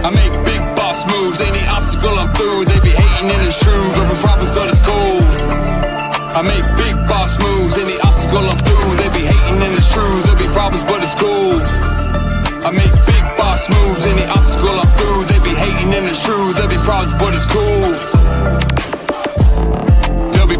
I make big boss moves, any obstacle I'm through. They be hating and it's true, grabbing problems but it's cool. I make big boss moves, any obstacle I'm through. They be hating and it's true, there'll be problems but it's cool. I make big boss moves, any obstacle I'm through. They be hating and it's true, there'll be problems but it's cool.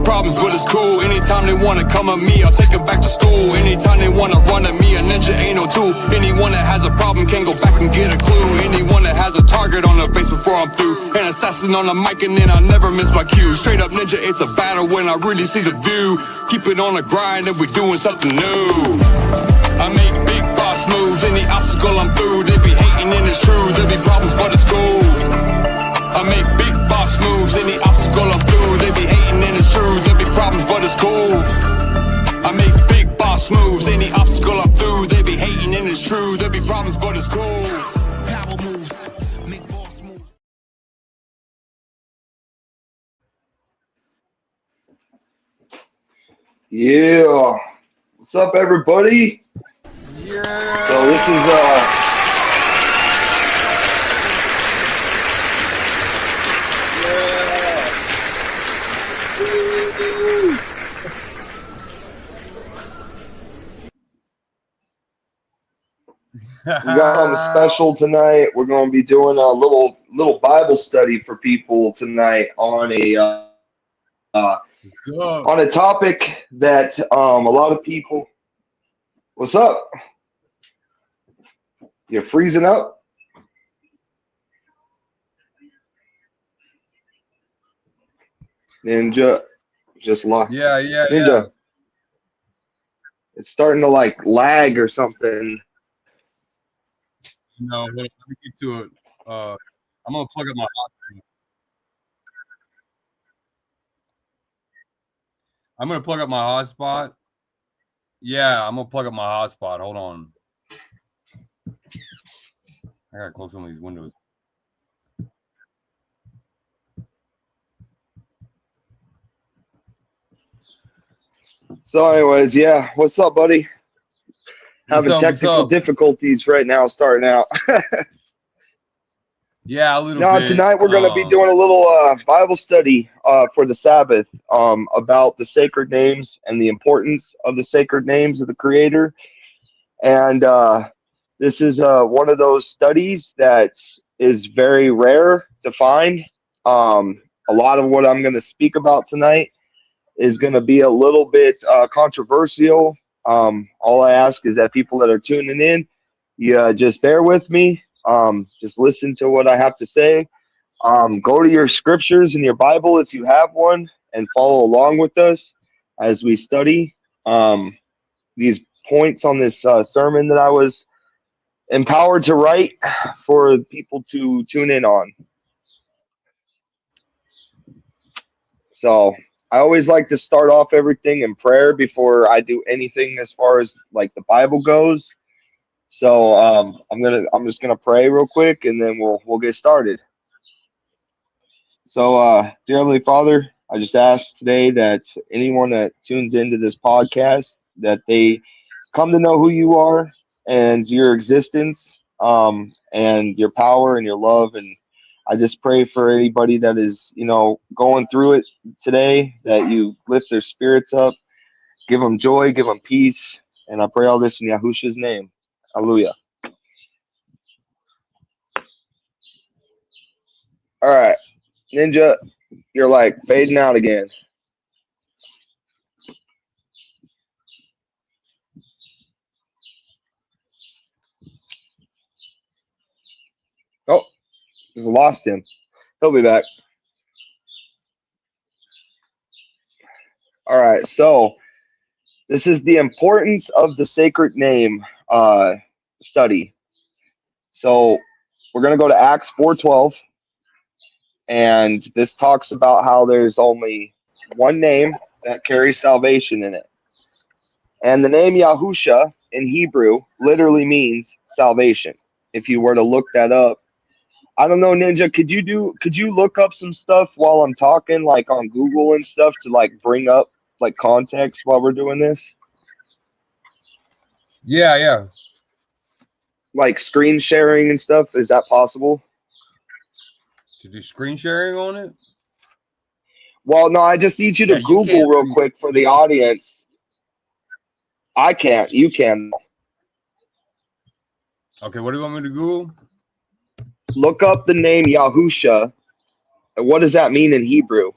Problems, but it's cool. Anytime they wanna come at me, I'll take them back to school. Anytime they wanna run at me, a ninja ain't no tool. Anyone that has a problem can go back and get a clue. Anyone that has a target on their face before I'm through. An assassin on the mic and then I never miss my cue. Straight up ninja, it's a battle when I really see the view. Keep it on the grind and we're doing something new. I make big boss moves, any obstacle I'm through. They be hating and it's true, there'll be problems but it's cool. I make big boss moves, any obstacle I'm through. They be hating and it's true, there'll be problems but it's cool. I make big boss moves, any obstacle I'm through. They be hating and it's true, there'll be problems but it's cool. Power moves, make boss moves. Yeah, what's up everybody? Yeah. So this is we got something special tonight. We're going to be doing a little Bible study for people tonight on a topic that a lot of people. What's up? You're freezing up? Ninja, just locked. Yeah. Ninja, it's starting to like lag or something. No, let me get to it. I'm gonna plug up my hotspot. I'm gonna plug up my hotspot. Yeah, I'm gonna plug up my hotspot. Hold on. I gotta close some of these windows. So, anyways, yeah, what's up, buddy? Having technical difficulties right now, starting out. Yeah, a little bit. Tonight we're going to be doing a little Bible study for the Sabbath about the sacred names and the importance of the sacred names of the Creator. And this is one of those studies that is very rare to find. A lot of what I'm going to speak about tonight is going to be a little bit controversial. All I ask is that people that are tuning in, you just bear with me. Just listen to what I have to say. Go to your scriptures in your Bible if you have one and follow along with us as we study these points on this sermon that I was empowered to write for people to tune in on. So I always like to start off everything in prayer before I do anything as far as like the Bible goes. So I'm just gonna pray real quick and then we'll get started. So dear Heavenly Father, I just ask today that anyone that tunes into this podcast that they come to know who you are and your existence and your power and your love. And I just pray for anybody that is, going through it today, that you lift their spirits up, give them joy, give them peace. And I pray all this in Yahushua's name. Hallelujah. All right, Ninja, you're like fading out again. Oh, just lost him. He'll be back. All right, so this is the importance of the sacred name study. So we're going to go to Acts 4:12, and this talks about how there's only one name that carries salvation in it. And the name Yahusha in Hebrew literally means salvation. If you were to look that up, I don't know, Ninja, could you look up some stuff while I'm talking, like on Google and stuff, to like bring up like context while we're doing this? Yeah. Like screen sharing and stuff, is that possible? To do screen sharing on it? Well, no, I just need you to Yeah, you Google can't real really. quick for the audience. I can't. You can. Okay, what do you want me to Google? Look up the name Yahusha. And what does that mean in Hebrew?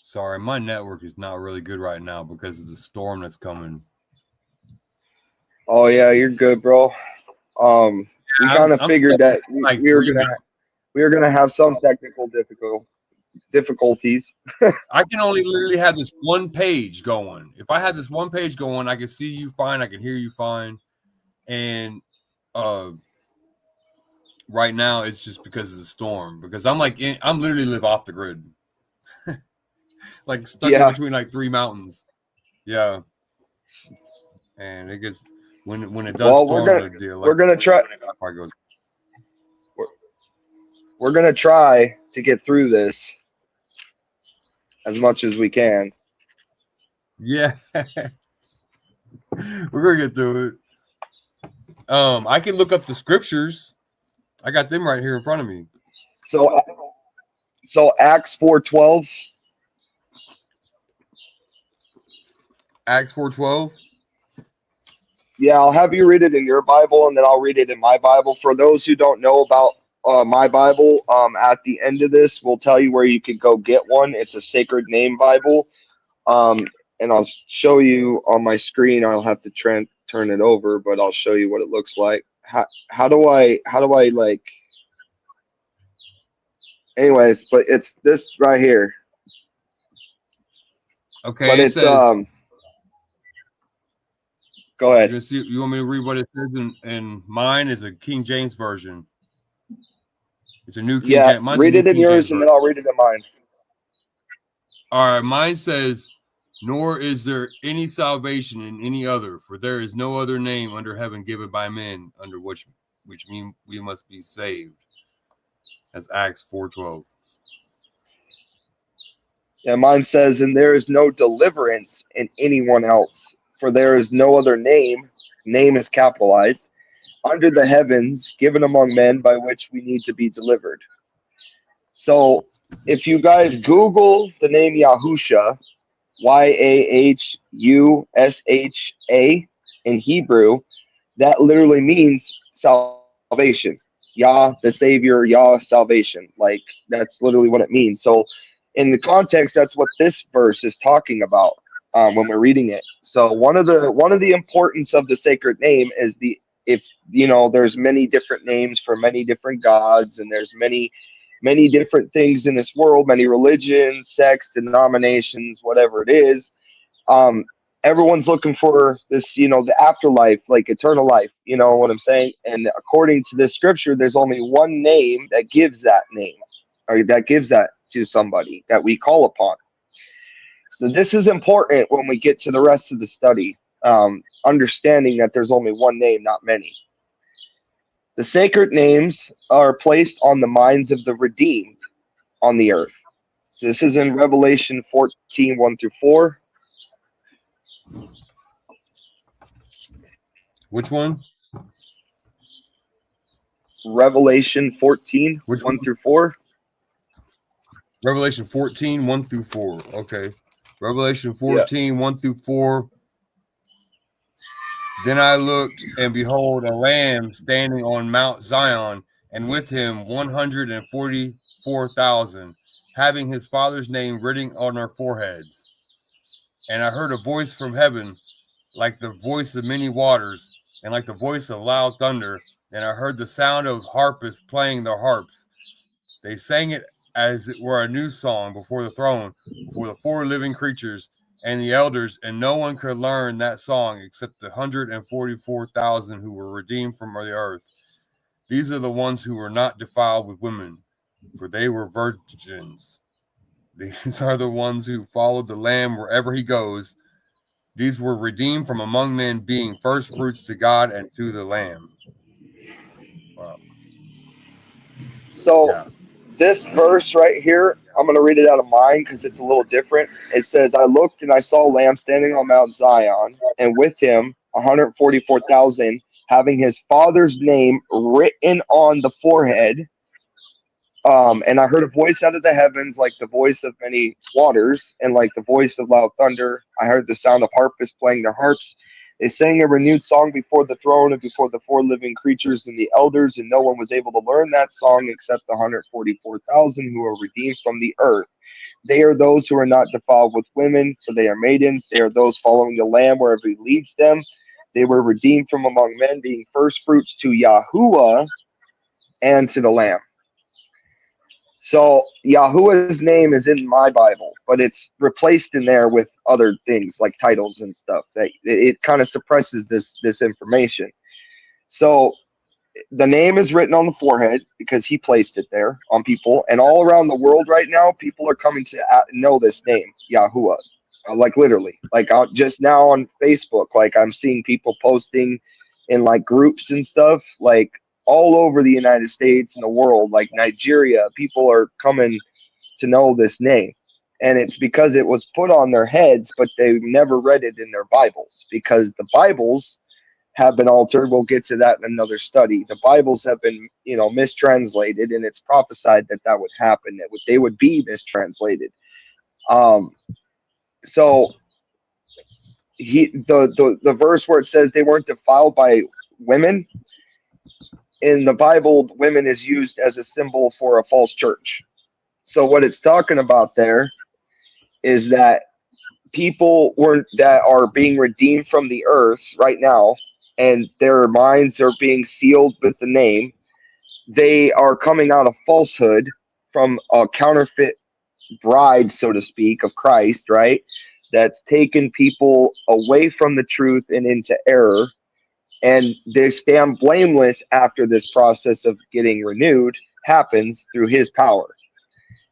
Sorry, my network is not really good right now because of the storm that's coming. Oh yeah, you're good, bro. We kind of I'm figured stuck that like we were gonna have some technical difficulties. I can only literally have this one page going. If I had this one page going, I could see you fine, I can hear you fine. And right now it's just because of the storm. Because I'm literally live off the grid. Like stuck in Yeah. between like 3 mountains. Yeah. And it gets when it does Well, storm, the electric goes. we're gonna try to get through this as much as we can. Yeah. We're gonna get through it. I can look up the scriptures. I got them right here in front of me. So Acts 4:12. Acts 4:12. Yeah, I'll have you read it in your Bible, and then I'll read it in my Bible. For those who don't know about my Bible, at the end of this, we'll tell you where you could go get one. It's a Sacred Name Bible, and I'll show you on my screen. I'll have to turn it over, but I'll show you what it looks like. How do I like? Anyways, but it's this right here. Okay, But it it's says. Go ahead. You want me to read what it says in mine? Is a King James version. It's a new King James. Mine's read it in yours, and then I'll read it in mine. All right, mine says, "Nor is there any salvation in any other, for there is no other name under heaven given by men under which mean we must be saved." That's Acts 4:12. Yeah, mine says, "And there is no deliverance in anyone else, for there is no other name is capitalized, under the heavens given among men by which we need to be delivered." So if you guys Google the name Yahusha, Yahusha in Hebrew, that literally means salvation. Yah, the Savior, Yah, salvation. Like, that's literally what it means. So in the context, that's what this verse is talking about when we're reading it. So one of the importance of the sacred name is there's many different names for many different gods, and there's many different things in this world, many religions, sects, denominations, whatever it is. Everyone's looking for this, the afterlife, like eternal life, you know what I'm saying? And according to this scripture, there's only one name that gives that name, or that gives that to somebody that we call upon. So this is important when we get to the rest of the study, understanding that there's only one name, not many. The sacred names are placed on the minds of the redeemed on the earth. So this is in Revelation 14, 1-4. Which one? Revelation 14, Which 1-4. Revelation 14, 1-4. Okay. Revelation 14, 1-4. Then I looked, and behold, a lamb standing on Mount Zion, and with him 144,000, having his Father's name written on their foreheads. And I heard a voice from heaven, like the voice of many waters, and like the voice of loud thunder. And I heard the sound of harpists playing their harps. They sang it as it were a new song before the throne, before the 4 living creatures and the elders, and no one could learn that song except the 144,000 who were redeemed from the earth. These are the ones who were not defiled with women, for they were virgins. These are the ones who followed the Lamb wherever he goes. These were redeemed from among men, being first fruits to God and to the Lamb. Wow. So Yeah. this verse right here, I'm going to read it out of mine because it's a little different. It says, I looked and I saw a lamb standing on Mount Zion, and with him 144,000, having his father's name written on the forehead. And I heard a voice out of the heavens, like the voice of many waters, and like the voice of loud thunder. I heard the sound of harpists playing their harps. They sang a renewed song before the throne and before the four living creatures and the elders, and no one was able to learn that song except the 144,000 who are redeemed from the earth. They are those who are not defiled with women, for they are maidens. They are those following the Lamb wherever he leads them. They were redeemed from among men, being first fruits to Yahuwah and to the Lamb. So Yahuwah's name is in my Bible, but it's replaced in there with other things like titles and stuff. That it kind of suppresses this information. So the name is written on the forehead because he placed it there on people, and all around the world right now, people are coming to know this name, Yahuwah. Like literally, like just now on Facebook, like I'm seeing people posting in like groups and stuff, like all over the United States and the world, like Nigeria, people are coming to know this name. And it's because it was put on their heads, but they never read it in their Bibles because the Bibles have been altered. We'll get to that in another study. The Bibles have been, mistranslated, and it's prophesied that would happen, that they would be mistranslated. So the verse where it says they weren't defiled by women, in the Bible, women is used as a symbol for a false church. So what it's talking about there is that people that are being redeemed from the earth right now, and their minds are being sealed with the name, they are coming out of falsehood from a counterfeit bride, so to speak, of Christ, right? That's taken people away from the truth and into error. And they stand blameless after this process of getting renewed happens through his power.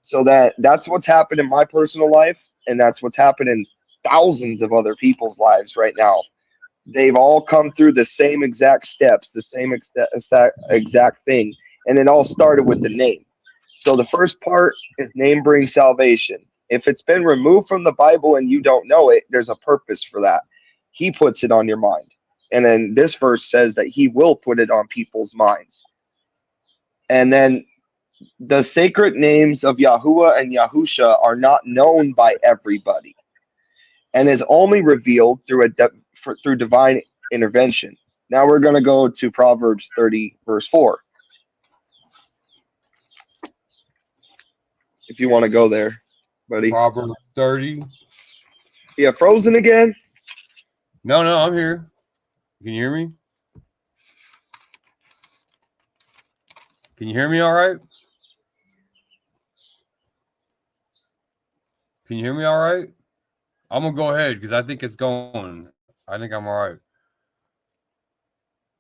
So that's what's happened in my personal life, and that's what's happened in thousands of other people's lives right now. They've all come through the same exact steps, the same exact thing, and it all started with the name. So the first part is name brings salvation. If it's been removed from the Bible and you don't know it, there's a purpose for that. He puts it on your mind. And then this verse says that he will put it on people's minds. And then the sacred names of Yahuwah and Yahusha are not known by everybody and is only revealed through through divine intervention. Now we're going to go to Proverbs 30, verse 4. If you want to go there, buddy. Proverbs 30. Yeah, frozen again? No, I'm here. Can you hear me? Can you hear me all right? Can you hear me all right? I'm going to go ahead because I think it's going. I think I'm all right.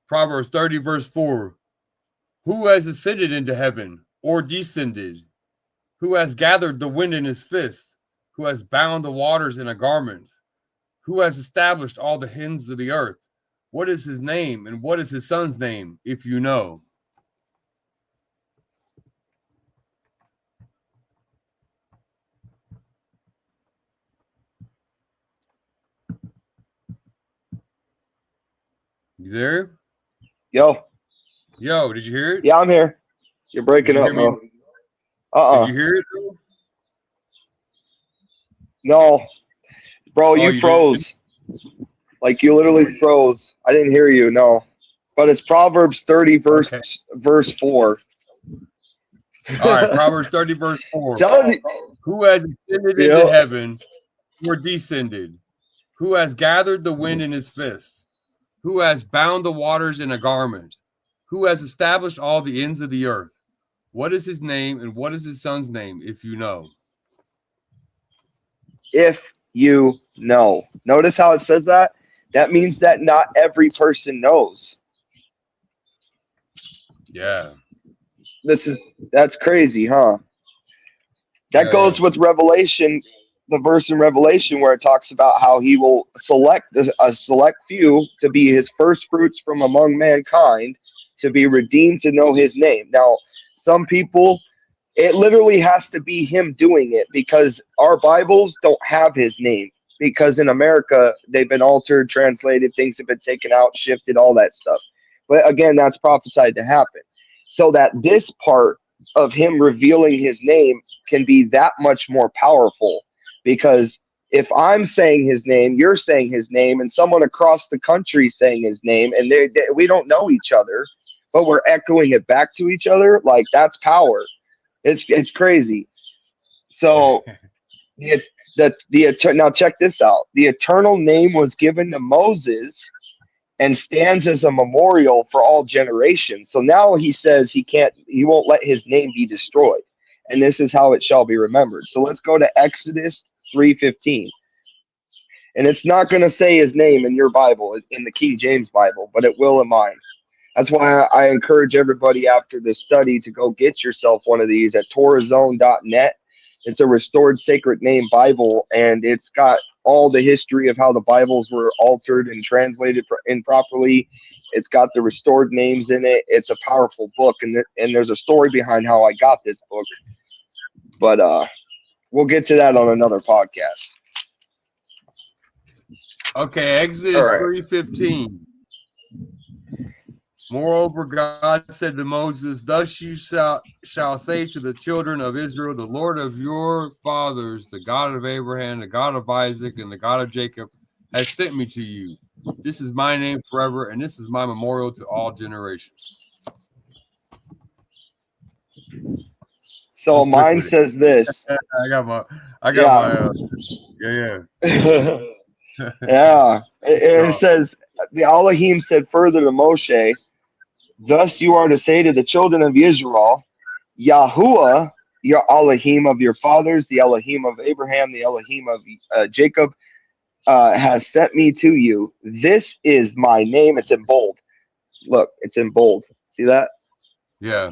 Proverbs 30, verse 4. Who has ascended into heaven or descended? Who has gathered the wind in his fist? Who has bound the waters in a garment? Who has established all the ends of the earth? What is his name and what is his son's name, if you know? You there? Yo, did you hear it? Yeah, I'm here. You're breaking up, bro. Did you hear it? No. Bro, you froze. Like you literally froze. I didn't hear you, no. But it's Proverbs 30, verse 4. All right, Proverbs 30, verse 4. Who has ascended into heaven or descended? Who has gathered the wind in his fist? Who has bound the waters in a garment? Who has established all the ends of the earth? What is his name and what is his son's name, if you know? If you know. Notice how it says that? That means that not every person knows. Yeah. That's crazy, huh? That goes with Revelation, the verse in Revelation where it talks about how he will select a select few to be his first fruits from among mankind, to be redeemed, to know his name. Now, some people It literally has to be him doing it, because our Bibles don't have his name, because in America they've been altered, translated, things have been taken out, shifted, all that stuff. But again, that's prophesied to happen. So that this part of him revealing his name can be that much more powerful, because if I'm saying his name, you're saying his name, and someone across the country saying his name, and we don't know each other, but we're echoing it back to each other, like that's power. It's crazy. So now check this out. The eternal name was given to Moses and stands as a memorial for all generations. So now he says he won't let his name be destroyed. And this is how it shall be remembered. So let's go to Exodus 3:15. And it's not going to say his name in your Bible, in the King James Bible, but it will in mine. That's why I encourage everybody after this study to go get yourself one of these at TorahZone.net. It's a restored sacred name Bible, and it's got all the history of how the Bibles were altered and translated improperly. It's got the restored names in it. It's a powerful book, and there's a story behind how I got this book. But we'll get to that on another podcast. Okay, Exodus 3:15. Moreover, God said to Moses, "Thus you shall say to the children of Israel, the Lord of your fathers, the God of Abraham, the God of Isaac, and the God of Jacob, has sent me to you. This is my name forever, and this is my memorial to all generations." So mine says this. I got my yeah. Yeah. It says, the Elohim said further to Moshe, "Thus you are to say to the children of Israel, Yahuwah, your Elohim of your fathers, the Elohim of Abraham, the Elohim of Jacob, has sent me to you. This is my name." It's in bold. Look, it's in bold. See that? Yeah,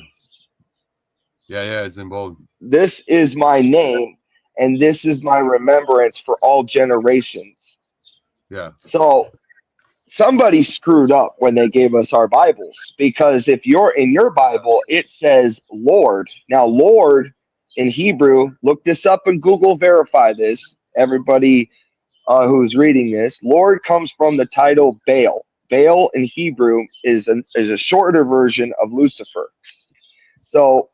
it's in bold. "This is my name, and this is my remembrance for all generations." Yeah. So somebody screwed up when they gave us our Bibles, because if you're in your Bible, it says Lord. Now, Lord in Hebrew, look this up and Google verify this. Everybody who's reading this, Lord comes from the title Baal. Baal in Hebrew is a shorter version of Lucifer. So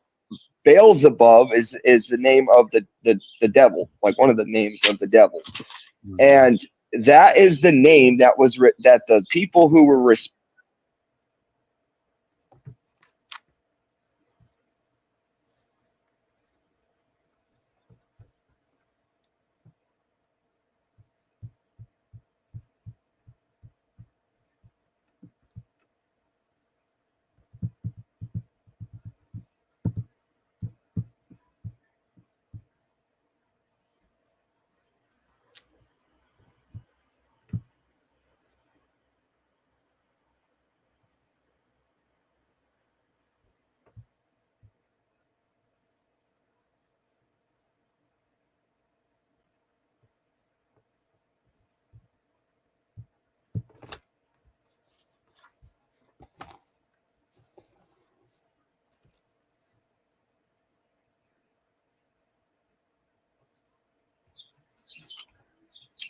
Beelzebub is the name of the devil, like one of the names of the devil. Mm-hmm. And that is the name that was that the people who were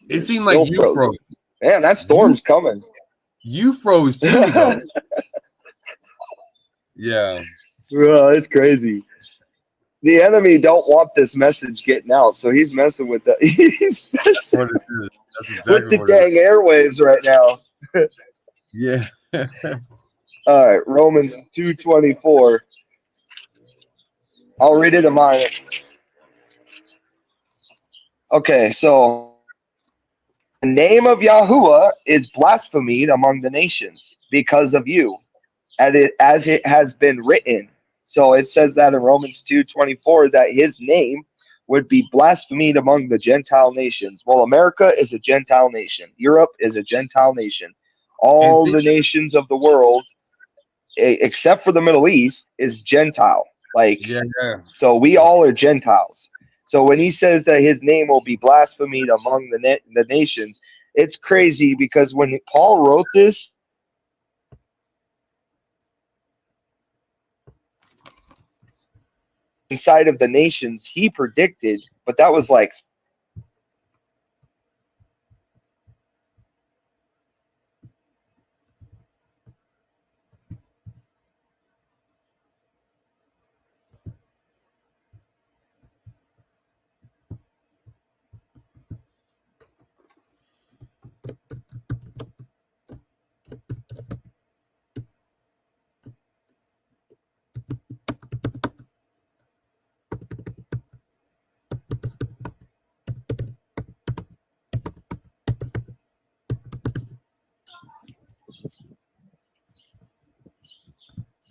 It seemed like you froze. Man, that storm's coming. You froze too, though. Yeah. Well, it's crazy. The enemy don't want this message getting out, so he's messing with that. He's messing with the dang airwaves right now. Yeah. All right, Romans 2:24. I'll read it in mine. Okay, so the name of Yahuwah is blasphemed among the nations because of you, as it has been written. So it says that in Romans 2:24 that his name would be blasphemed among the Gentile nations. Well, America is a Gentile nation. Europe is a Gentile nation. All the nations of the world, except for the Middle East, is Gentile. So we all are Gentiles. So when he says that his name will be blasphemed among the nations, it's crazy, because when Paul wrote this, inside of the nations he predicted, but that was like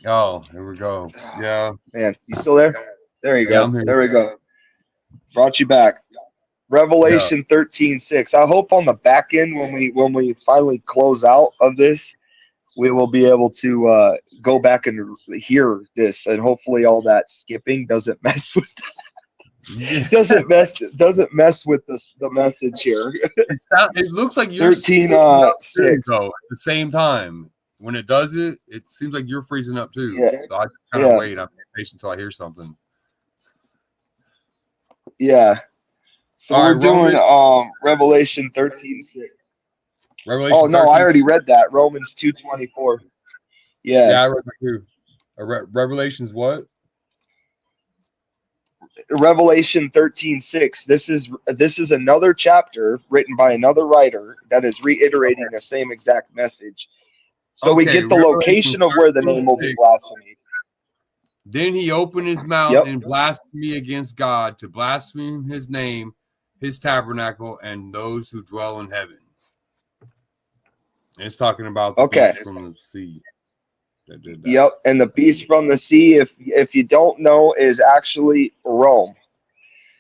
Oh, here we go. Yeah. man, you still there? There you Yeah, go. I'm here. There we go. Brought you back. Revelation 13:6. I hope on the back end when we finally close out of this, we will be able to go back and hear this, and hopefully all that skipping doesn't mess with Yeah. doesn't mess with the message here. It looks like you're 13 6. though at the same time. When it does it, it seems like you're freezing up too. Yeah. So I just kind of wait. I'm patient until I hear something. Yeah. So All we're right, doing Revelation 13:6. Revelation. Oh no, 13. I already read that. Romans 2:24. Yeah, I read that too. Revelations what? Revelation 13:6. This is another chapter written by another writer that is reiterating the same exact message. So we Okay, get the location of where the name will be 13:6. blasphemed. Then he opened his mouth Yep. in blasphemy against God, to blaspheme his name, his tabernacle, and those who dwell in heaven. And it's talking about the beast from the sea that did that. Yep, and the beast from the sea, if you don't know, is actually Rome.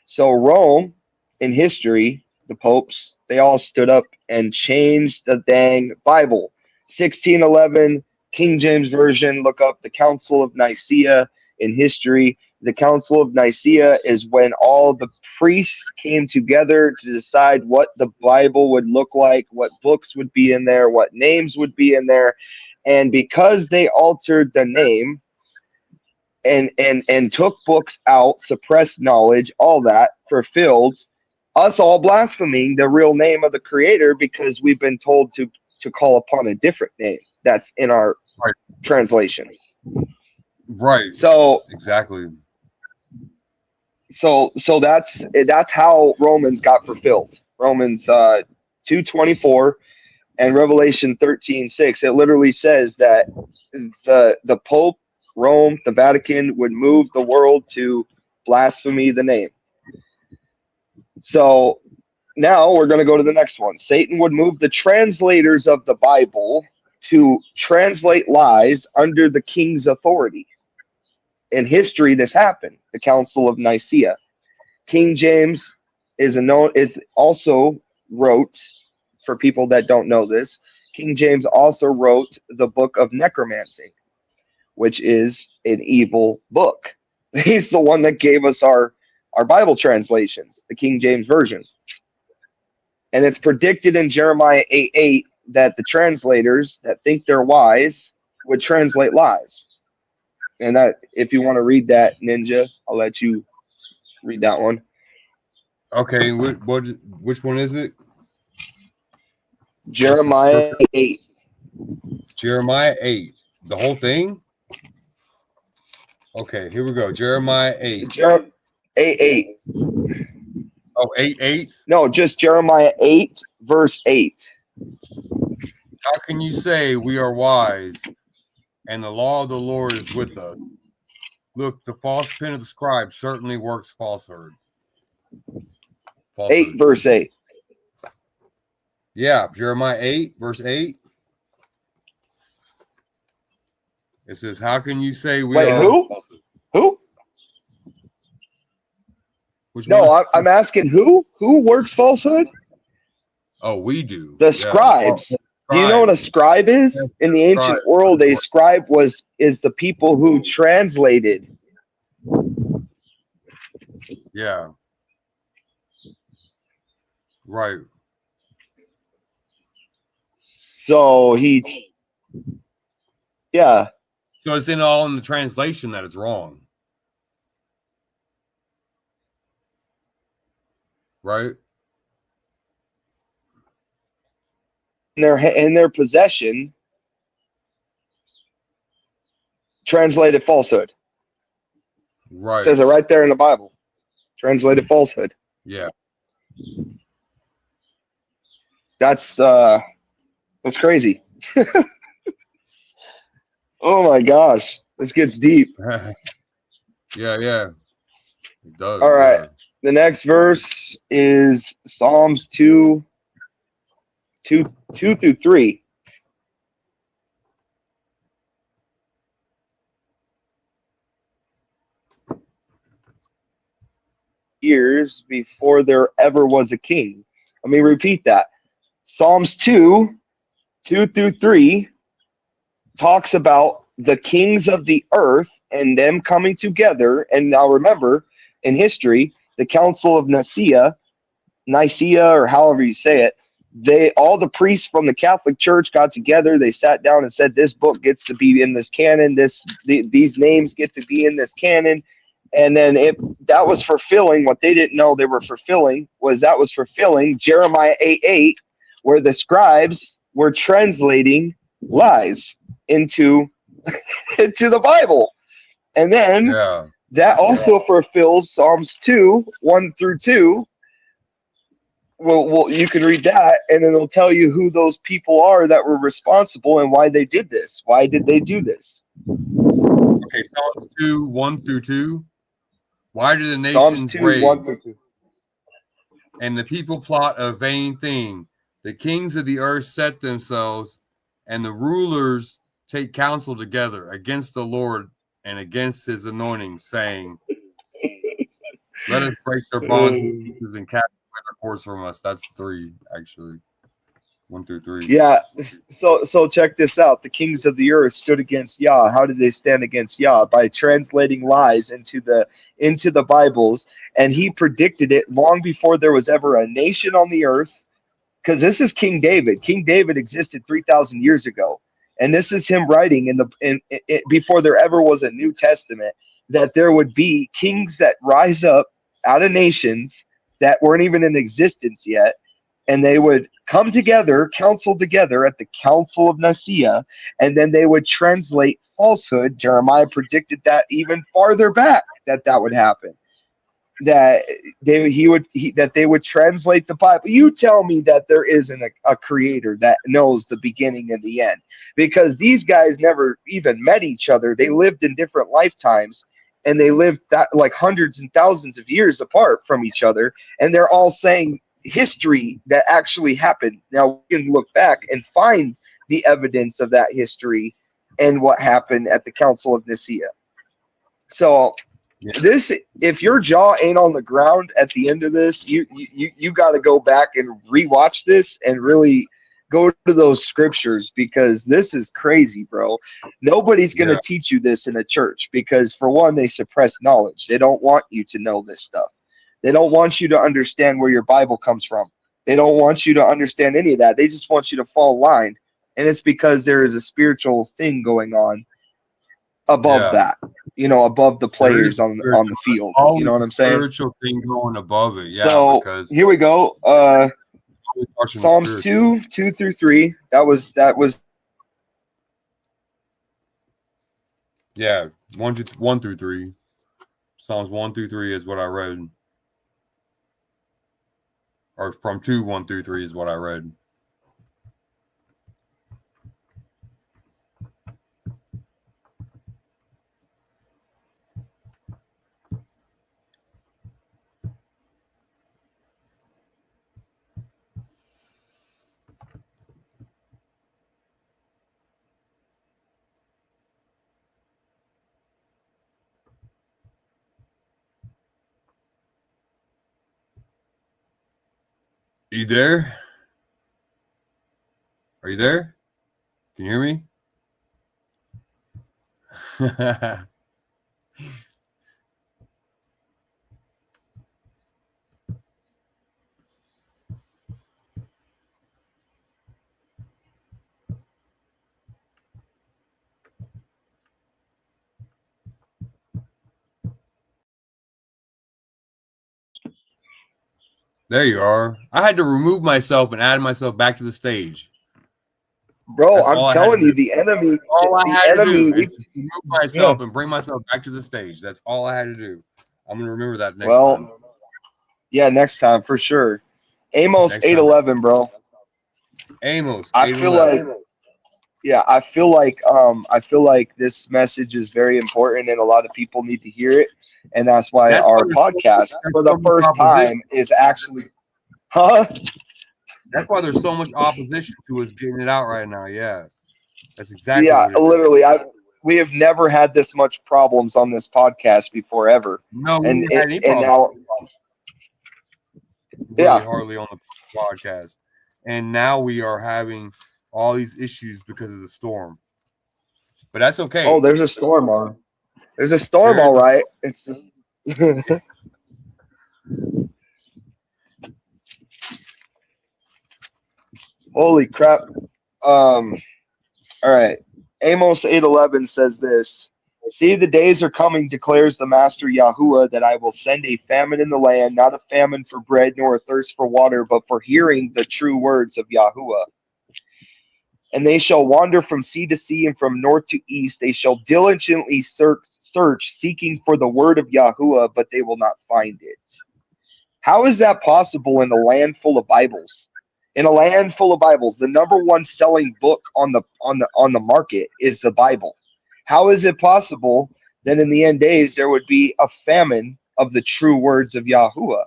So Rome, in history, the popes, they all stood up and changed the dang Bible. 1611, King James Version, look up the Council of Nicaea in history. The Council of Nicaea is when all the priests came together to decide what the Bible would look like, what books would be in there, what names would be in there. And because they altered the name and took books out, suppressed knowledge, all that, fulfilled us all blaspheming the real name of the Creator because we've been told to call upon a different name that's in our translation. Right. So exactly. So that's how Romans got fulfilled. Romans 2:24 and Revelation 13:6. It literally says that the Pope, Rome, the Vatican would move the world to blaspheme the name. So now we're going to go to the next one. Satan would move the translators of the Bible to translate lies under the king's authority. In history, this happened. The Council of Nicaea. King James is also wrote, for people that don't know this, King James also wrote the book of necromancy, which is an evil book. He's the one that gave us our Bible translations, the King James Version. And it's predicted in Jeremiah 8:8 that the translators that think they're wise would translate lies. And that, if you want to read that, Ninja, I'll let you read that one. Okay, which one is it? Jeremiah 8. Jeremiah 8. The whole thing? Okay, here we go. Jeremiah 8. 8:8. Oh, 8:8? No, just Jeremiah 8, verse 8. How can you say we are wise and the law of the Lord is with us? Look, the false pen of the scribe certainly works falsehood. 8, verse 8. Yeah, Jeremiah 8, verse 8. It says, how can you say we Wait, are... Who? Which no, one? I'm asking who? Who works falsehood? Oh, we do. The scribes. Do you know what a scribe is? In the ancient world, a scribe is the people who translated. Yeah. Right. So yeah. So it's all in the translation that it's wrong. Right. In their possession, translated falsehood. It Right. says it right there in the Bible. Translated falsehood. Yeah. That's crazy. Oh my gosh, this gets deep. Yeah. It does. All right, Yeah. the next verse is Psalms 2 through 3. Years before there ever was a king. Let me repeat that. Psalms 2 through 3 talks about the kings of the earth and them coming together. And now remember, in history, the Council of Nicaea, or however you say it, all the priests from the Catholic Church got together. They sat down and said, "This book gets to be in this canon. These names get to be in this canon." And then that was fulfilling what they didn't know they were fulfilling was fulfilling Jeremiah 8:8, where the scribes were translating lies into into the Bible. And then Yeah. that also fulfills Psalms 2:1 through 2. Well, you can read that, and it'll tell you who those people are that were responsible and why they did this. Why did they do this? Okay. Psalms 2:1-2. Why do the Psalms nations 2, rage 1 through 2. and the people plot a vain thing? The kings of the earth set themselves, and the rulers take counsel together against the Lord and against his anointing, saying, "Let us break their bonds in pieces and cast away their cords from us." That's 3, actually. 1-3. Yeah, so check this out. The kings of the earth stood against Yah. How did they stand against Yah? By translating lies into the Bibles, and he predicted it long before there was ever a nation on the earth. Because this is King David. King David existed 3,000 years ago, and this is him writing before there ever was a New Testament, that there would be kings that rise up out of nations that weren't even in existence yet, and they would come together, counsel together at the Council of Nicaea, and then they would translate falsehood. Jeremiah predicted that even farther back that would happen. That they would translate the Bible. You tell me that there isn't a creator that knows the beginning and the end, because these guys never even met each other. They lived in different lifetimes, and they lived like hundreds and thousands of years apart from each other, and they're all saying history that actually happened. Now we can look back and find the evidence of that history and what happened at the Council of Nicaea. So this, if your jaw ain't on the ground at the end of this, you got to go back and rewatch this and really go to those scriptures, because this is crazy, bro. Nobody's going to teach you this in a church, because for one, they suppress knowledge. They don't want you to know this stuff. They don't want you to understand where your Bible comes from. They don't want you to understand any of that. They just want you to fall line. And it's because there is a spiritual thing going on above that, above the players on the field. You know what I'm saying? Spiritual thing going above it. Yeah. So because here we go. Psalms 2 through 3. That was. Yeah. 1-3. Psalms 1-3 is what I read. Or from 2:1-3 is what I read. You there? Are you there? Can you hear me? There you are. I had to remove myself and add myself back to the stage. Bro, That's I'm all I had to telling you, do. the enemy, All I the had to enemy. do is just remove myself and bring myself back to the stage. That's all I had to do. I'm gonna remember that next time. Well, yeah, next time for sure. Amos Next time. 8:11, bro. Amos. I feel like, yeah, I feel like this message is very important and a lot of people need to hear it, and that's why That's our why there's podcast for the so much first opposition. time is actually, huh? That's why there's so much opposition to us getting it out right now. Yeah, that's exactly Yeah, what it is. literally, we have never had this much problems on this podcast before ever, No, we and haven't had any and problems. now, Really yeah, hardly on the podcast, and now we are having all these issues because of the storm. But that's okay. oh, there's a storm on. There's a storm, There is all a- right. It's just, holy crap. All right. Amos 8:11 says this. See, the days are coming, declares the Master Yahuwah, that I will send a famine in the land, not a famine for bread nor a thirst for water, but for hearing the true words of Yahuwah. And they shall wander from sea to sea and from north to east. They shall diligently search, seeking for the word of Yahuwah, but they will not find it. How is that possible in a land full of Bibles? In a land full of Bibles, the number one selling book on the market is the Bible. How is it possible that in the end days there would be a famine of the true words of Yahuwah?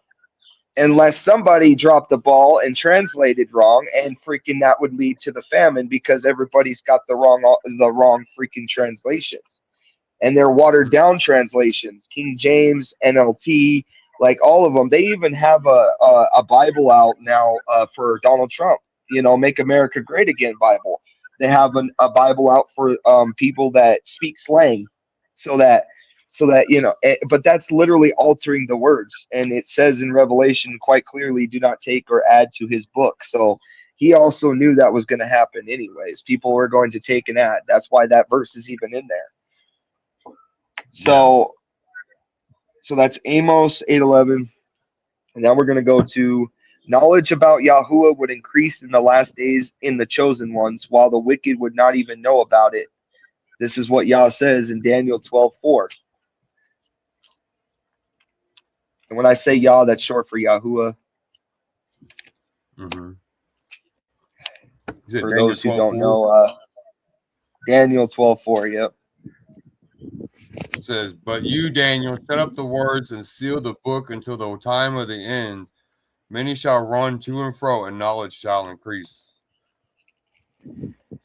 Unless somebody dropped the ball and translated wrong, and freaking that would lead to the famine because everybody's got the wrong freaking translations, and they're watered down translations. King James, NLT, like all of them. They even have a Bible out now for Donald Trump. You know, Make America Great Again Bible. They have a Bible out for people that speak slang, so that but that's literally altering the words, and it says in Revelation quite clearly, do not take or add to his book. So he also knew that was going to happen anyways. People were going to take and add. That's why that verse is even in there. So that's Amos 8:11. And now we're going to go to knowledge about Yahuwah would increase in the last days in the chosen ones, while the wicked would not even know about it. This is what Yah says in Daniel 12:4. And when I say Yah, that's short for Yahuwah. Mm-hmm. For those who don't know, Daniel 12:4. Yep. It says, but you, Daniel, shut up the words and seal the book until the time of the end. Many shall run to and fro, and knowledge shall increase.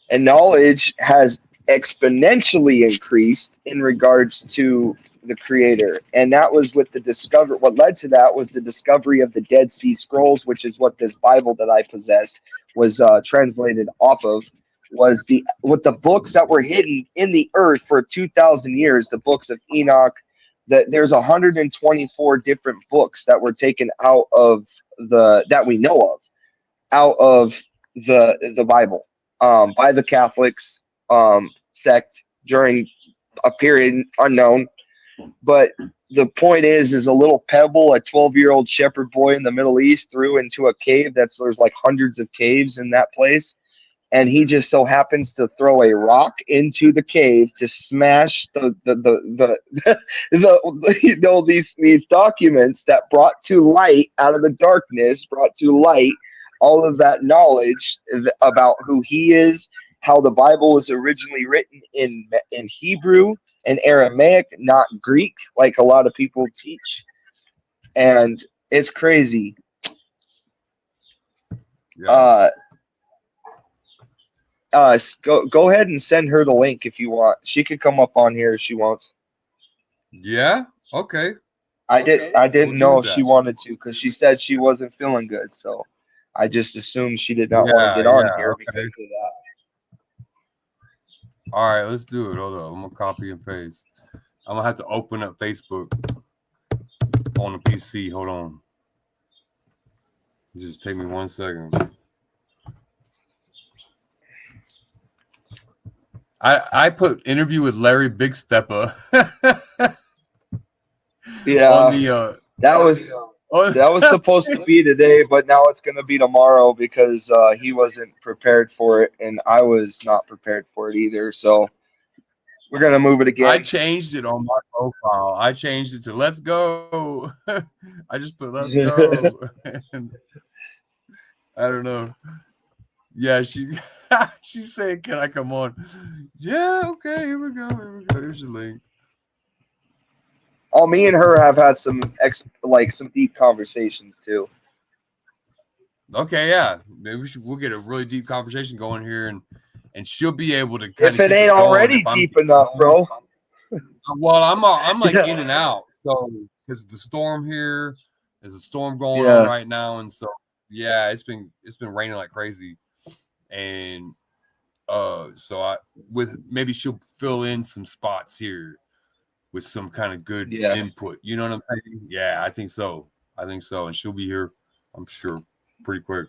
And knowledge has exponentially increased in regards to the Creator. And that was with the discovery. What led to that was the discovery of the Dead Sea Scrolls, which is what this Bible that I possess was translated off of. Was with the books that were hidden in the earth for 2,000 years, the books of Enoch. There's 124 different books that were taken out of that we know of, out of the Bible, by the Catholics sect during a period unknown. But the point is a little pebble, a 12-year-old shepherd boy in the Middle East threw into a cave. There's like hundreds of caves in that place. And he just so happens to throw a rock into the cave to smash these documents that brought to light out of the darkness, brought to light all of that knowledge about who he is, how the Bible was originally written in Hebrew and Aramaic, not Greek, like a lot of people teach. And it's crazy. Yeah. Go ahead and send her the link if you want. She could come up on here if she wants. Yeah. Okay. I didn't know if that. she wanted to, because she said she wasn't feeling good, so I just assumed she did not want to get on here because of that. All right, let's do it. Hold on, I'm gonna copy and paste. I'm gonna have to open up Facebook on the PC. Hold on. Just take me 1 second. I put interview with Larry Big Stepper. Yeah, On the that was Oh, That was supposed to be today, but now it's going to be tomorrow because he wasn't prepared for it, and I was not prepared for it either. So we're going to move it I again. changed it on my profile. I changed it to "Let's go." I just put "Let's go." And I don't know. Yeah, she she said, "Can I come on?" Yeah, okay. Here we go. Here we go. Here's your link. Oh, me and her have had some some deep conversations too. Okay, yeah. Maybe we'll get a really deep conversation going here, and she'll be able to kind If of it keep ain't it going. already If I'm deep enough, bro. well, I'm like Yeah. in and out. So because the storm here, there's a storm going on Yeah. right now, and so yeah, it's been raining like crazy, and so I with maybe she'll fill in some spots here with some kind of good Yeah. input. You know what I'm saying? Yeah, I think so. I think so, and she'll be here, I'm sure, pretty quick.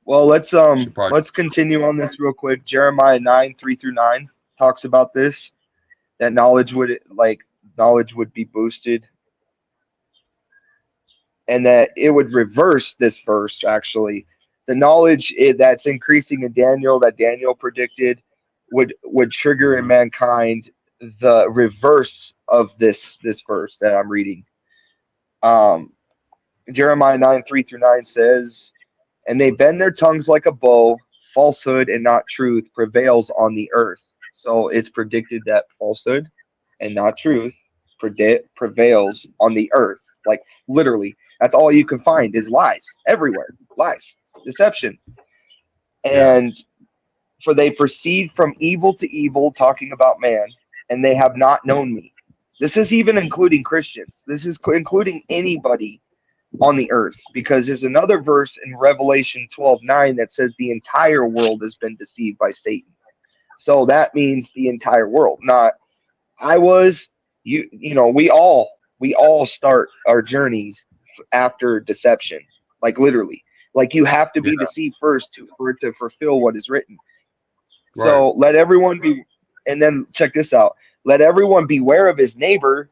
Well, She'll probably. let's continue on this real quick. Jeremiah 9:3-9 talks about this. That knowledge would be boosted, and that it would reverse this verse. Actually, the knowledge that's increasing in Daniel, that Daniel predicted, would trigger in Mhm. mankind the reverse of this verse that I'm reading. Um, Jeremiah 9:3-9 says, "And they bend their tongues like a bow; falsehood and not truth prevails on the earth." So it's predicted that falsehood and not truth prevails on the earth. Like literally, that's all you can find is lies everywhere. Lies, deception. Yeah. And for they proceed from evil to evil, talking about man, and they have not known me. This is even including Christians. This is including anybody on the earth, because there's another verse in Revelation 12:9 that says the entire world has been deceived by Satan. So that means the entire world, not I was you know, we all start our journeys after deception. Like literally. Like you have to Yeah. be deceived first for it to fulfill what is written. Right. So let everyone be, and then check this out. Let everyone beware of his neighbor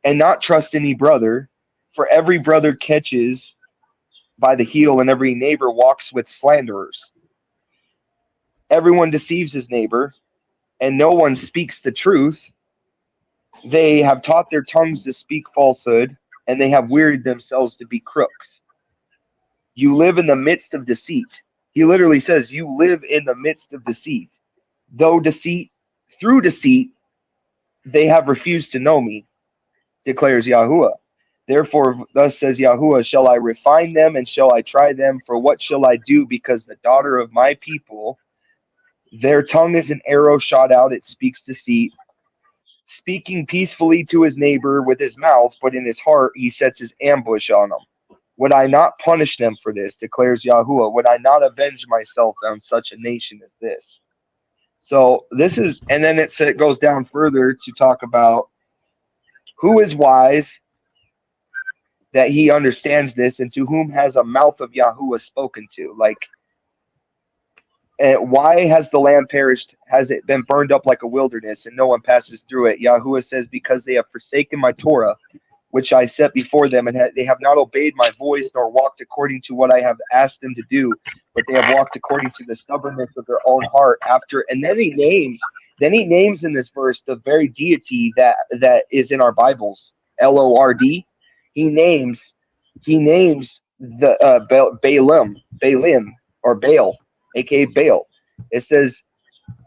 and not trust any brother, for every brother catches by the heel, and every neighbor walks with slanderers. Everyone deceives his neighbor, and no one speaks the truth. They have taught their tongues to speak falsehood, and they have wearied themselves to be crooks. You live in the midst of deceit. He literally says, "You live in the midst of deceit. Though through deceit, they have refused to know me, declares Yahuwah. Therefore, thus says Yahuwah, shall I refine them and shall I try them? For what shall I do? Because the daughter of my people, their tongue is an arrow shot out, it speaks deceit, speaking peacefully to his neighbor with his mouth, but in his heart he sets his ambush on them. Would I not punish them for this, declares Yahuwah? Would I not avenge myself on such a nation as this? So this is, and then it goes down further to talk about who is wise, that he understands this, and to whom has a mouth of Yahuwah spoken to. Like, why has the land perished? Has it been burned up like a wilderness, and no one passes through it? Yahuwah says, because they have forsaken my Torah, which I set before them, and they have not obeyed my voice, nor walked according to what I have asked them to do, but they have walked according to the stubbornness of their own heart. And then he names in this verse the very deity that is in our Bibles, Lord. He names the Baalim or Baal, aka Baal. It says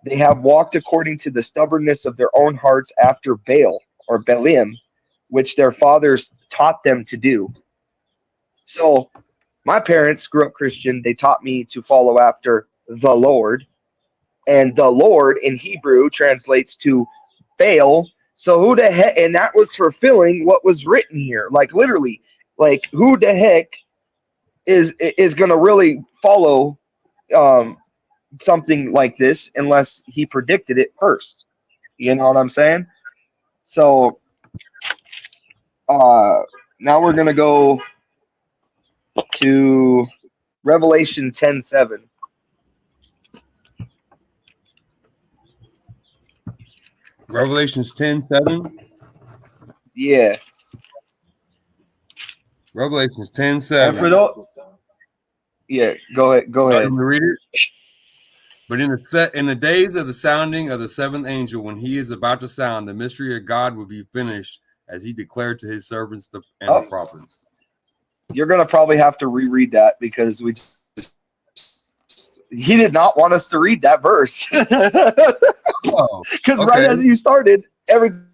they have walked according to the stubbornness of their own hearts after Baal or Baalim, which their fathers taught them to do. So my parents grew up Christian. They taught me to follow after the Lord. And the Lord in Hebrew translates to Baal. So who the heck? And that was fulfilling what was written here. Like literally, like who the heck is going to really follow something like this unless he predicted it first? You know what I'm saying? So now we're going to go to Revelation 10:7. Revelations 10:7. Yeah. Revelations And 10:7. for those, yeah, go ahead. Let me read it. But in the days of the sounding of the seventh angel, when he is about to sound, the mystery of God will be finished, as he declared to his servants and the prophets. You're gonna probably have to reread that because he did not want us to read that verse. Because right as you started, everything.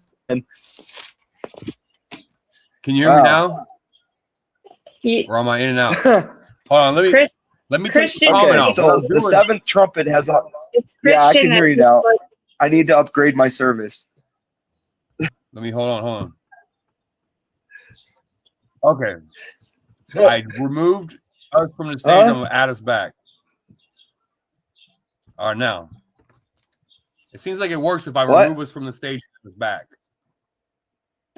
Can you hear me now? Or am I in and out? Hold on, let me take the comment off. So the seventh trumpet has. Yeah, I can hear you now. I need to upgrade my service. Let me hold on. Okay. I removed us from the stage. I'm gonna add us back. All right, now. It seems like it works if I remove us from the stage and add us back.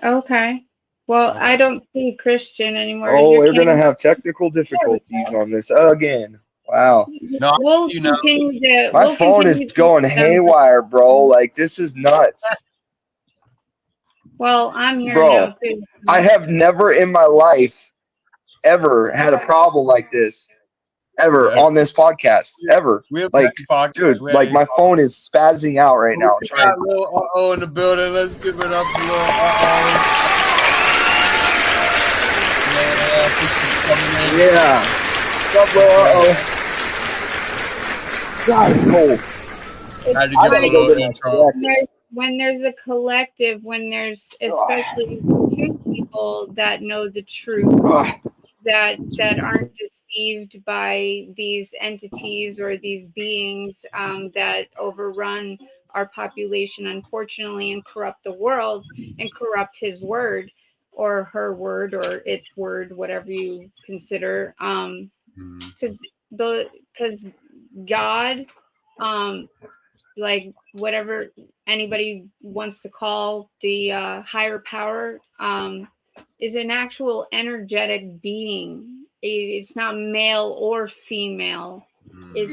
Okay. Well, I don't see Christian anymore. Oh, we're gonna have technical difficulties on this again. Wow. No, we'll continue my phone is going haywire, bro. Like, this is nuts. Well, I'm here now too. I have never in my life ever had a problem like this. Ever on this podcast. Ever. Like, dude, like my phone is spazzing out right now. We got a little uh-oh in the building. Let's give it up a little uh-oh. Yeah. What's up, uh-oh? God, it's cold. I had to give it a little intro. When there's a collective, when there's especially two people that know the truth, that aren't deceived by these entities or these beings that overrun our population, unfortunately, and corrupt the world and corrupt his word or her word or its word, whatever you consider. Because God, like whatever anybody wants to call the higher power, is an actual energetic being. It's not male or female. It's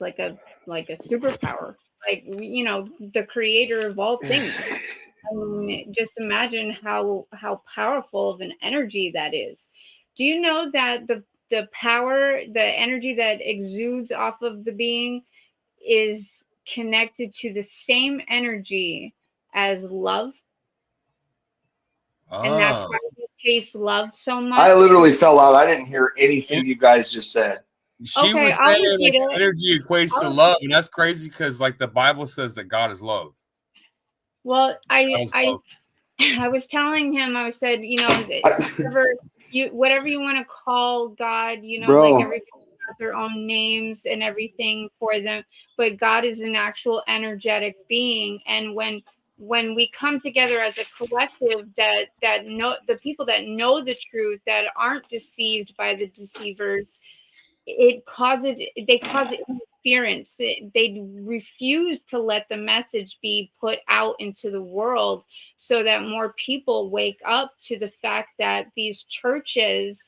like a superpower. Like, you know, the creator of all things. I mean, just imagine how powerful of an energy that is. Do you know that the power, the energy that exudes off of the being is connected to the same energy as love? And that's why we chase love so much. I literally fell out. I didn't hear anything you guys just said. She was saying like energy equates to love, and that's crazy because like the Bible says that God is love. Well, I was telling him, I said, you know, whatever you want to call God, you know, like everybody has their own names and everything for them, but God is an actual energetic being. And when we come together as a collective that know the people that know the truth, that aren't deceived by the deceivers, they cause interference. They refuse to let the message be put out into the world so that more people wake up to the fact that these churches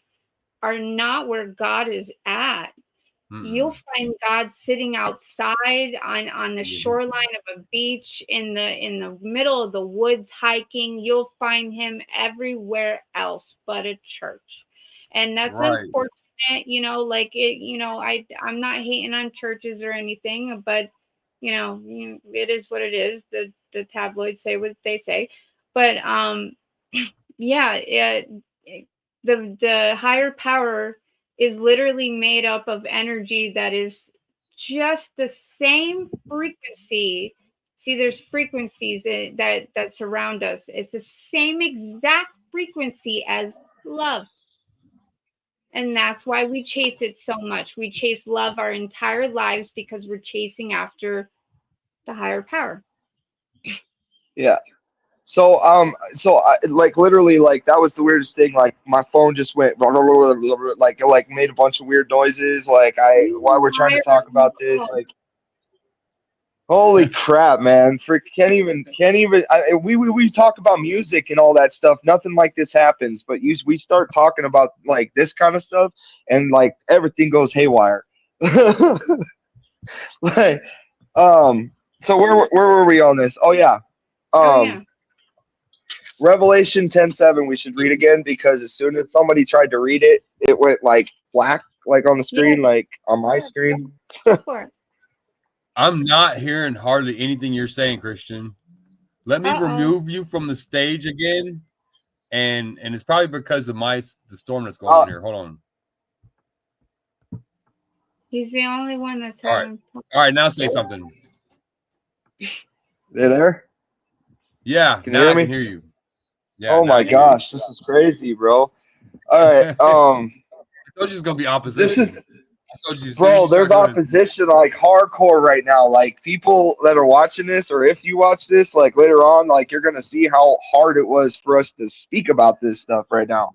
are not where God is at. You'll find God sitting outside on the shoreline of a beach, in the middle of the woods hiking. You'll find him everywhere else but a church. And that's unfortunate. You know, like it, you know, I'm not hating on churches or anything, but you know, it is what it is. The tabloids say what they say, but yeah, the higher power is literally made up of energy that is just the same frequency. See, there's frequencies that surround us. It's the same exact frequency as love. And that's why we chase it so much. We chase love our entire lives because we're chasing after the higher power. Yeah. So I, like literally, like that was the weirdest thing. Like my phone just went like it made a bunch of weird noises. Like while we're trying to talk about this, like holy crap, man! Can't even. We talk about music and all that stuff. Nothing like this happens. But we start talking about like this kind of stuff, and like everything goes haywire. Like, so where were we on this? Oh yeah. Revelation 10:7 we should read again, because as soon as somebody tried to read it, it went like black, like on the screen, like on my screen. I'm not hearing hardly anything you're saying, Christian. Let me remove you from the stage again, and it's probably because of the storm that's going on here. Hold on. He's the only one that's having. All right, now say something. You there? Yeah, can you hear me? I can hear you. Yeah. Oh my gosh, this is crazy, bro. All right. I told you it's gonna be opposition. Bro, there's opposition like hardcore right now. Like people that are watching this, or if you watch this, like later on, like you're gonna see how hard it was for us to speak about this stuff right now.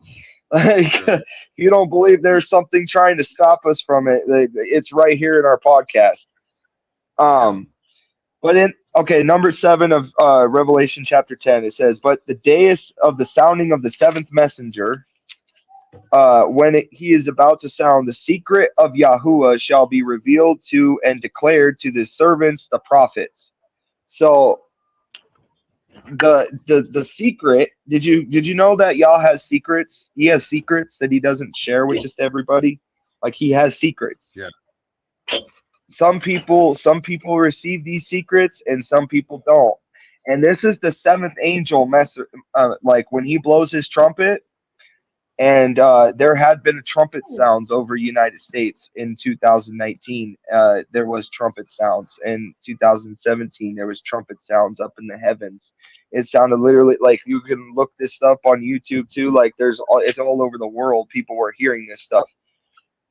Like, if you don't believe there's something trying to stop us from it, it's right here in our podcast. But number 7 of Revelation chapter 10, it says, "But the day of the sounding of the 7th messenger, when he is about to sound, the secret of Yahuwah shall be revealed to and declared to the servants, the prophets." So the secret, did you know that Yah has secrets? He has secrets that he doesn't share with just everybody. Like he has secrets. Yeah. Some people receive these secrets and some people don't. And this is the 7th angel like when he blows his trumpet. And there had been trumpet sounds over United States in 2019. There was trumpet sounds in 2017. There was trumpet sounds up in the heavens. It sounded literally like, you can look this up on YouTube too. Like it's all over the world. People were hearing this stuff.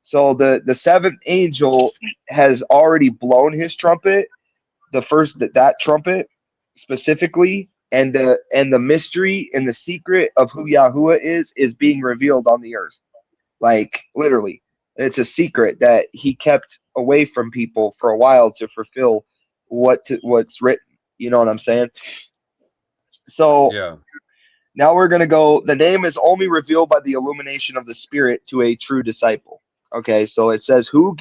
So the 7th angel has already blown his trumpet. That trumpet specifically. And the mystery and the secret of who Yahuwah is being revealed on the earth. Like literally, it's a secret that he kept away from people for a while to fulfill what's written. You know what I'm saying? So yeah. Now we're gonna go. The name is only revealed by the illumination of the Spirit to a true disciple. Okay, so it says who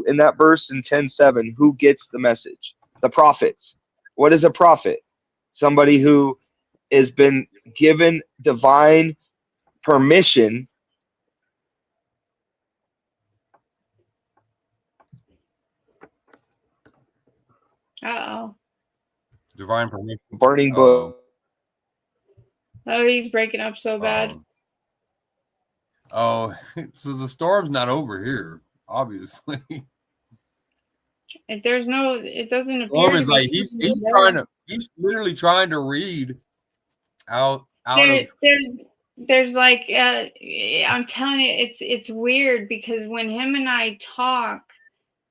in that verse in 10:7, who gets the message? The prophets. What is a prophet? Somebody who has been given divine permission divine permission. Burning book. Oh, he's breaking up so bad. So the storm's not over here, obviously. It doesn't appear. Storm is like he's literally trying to read out there's like I'm telling you, it's weird because when him and I talk,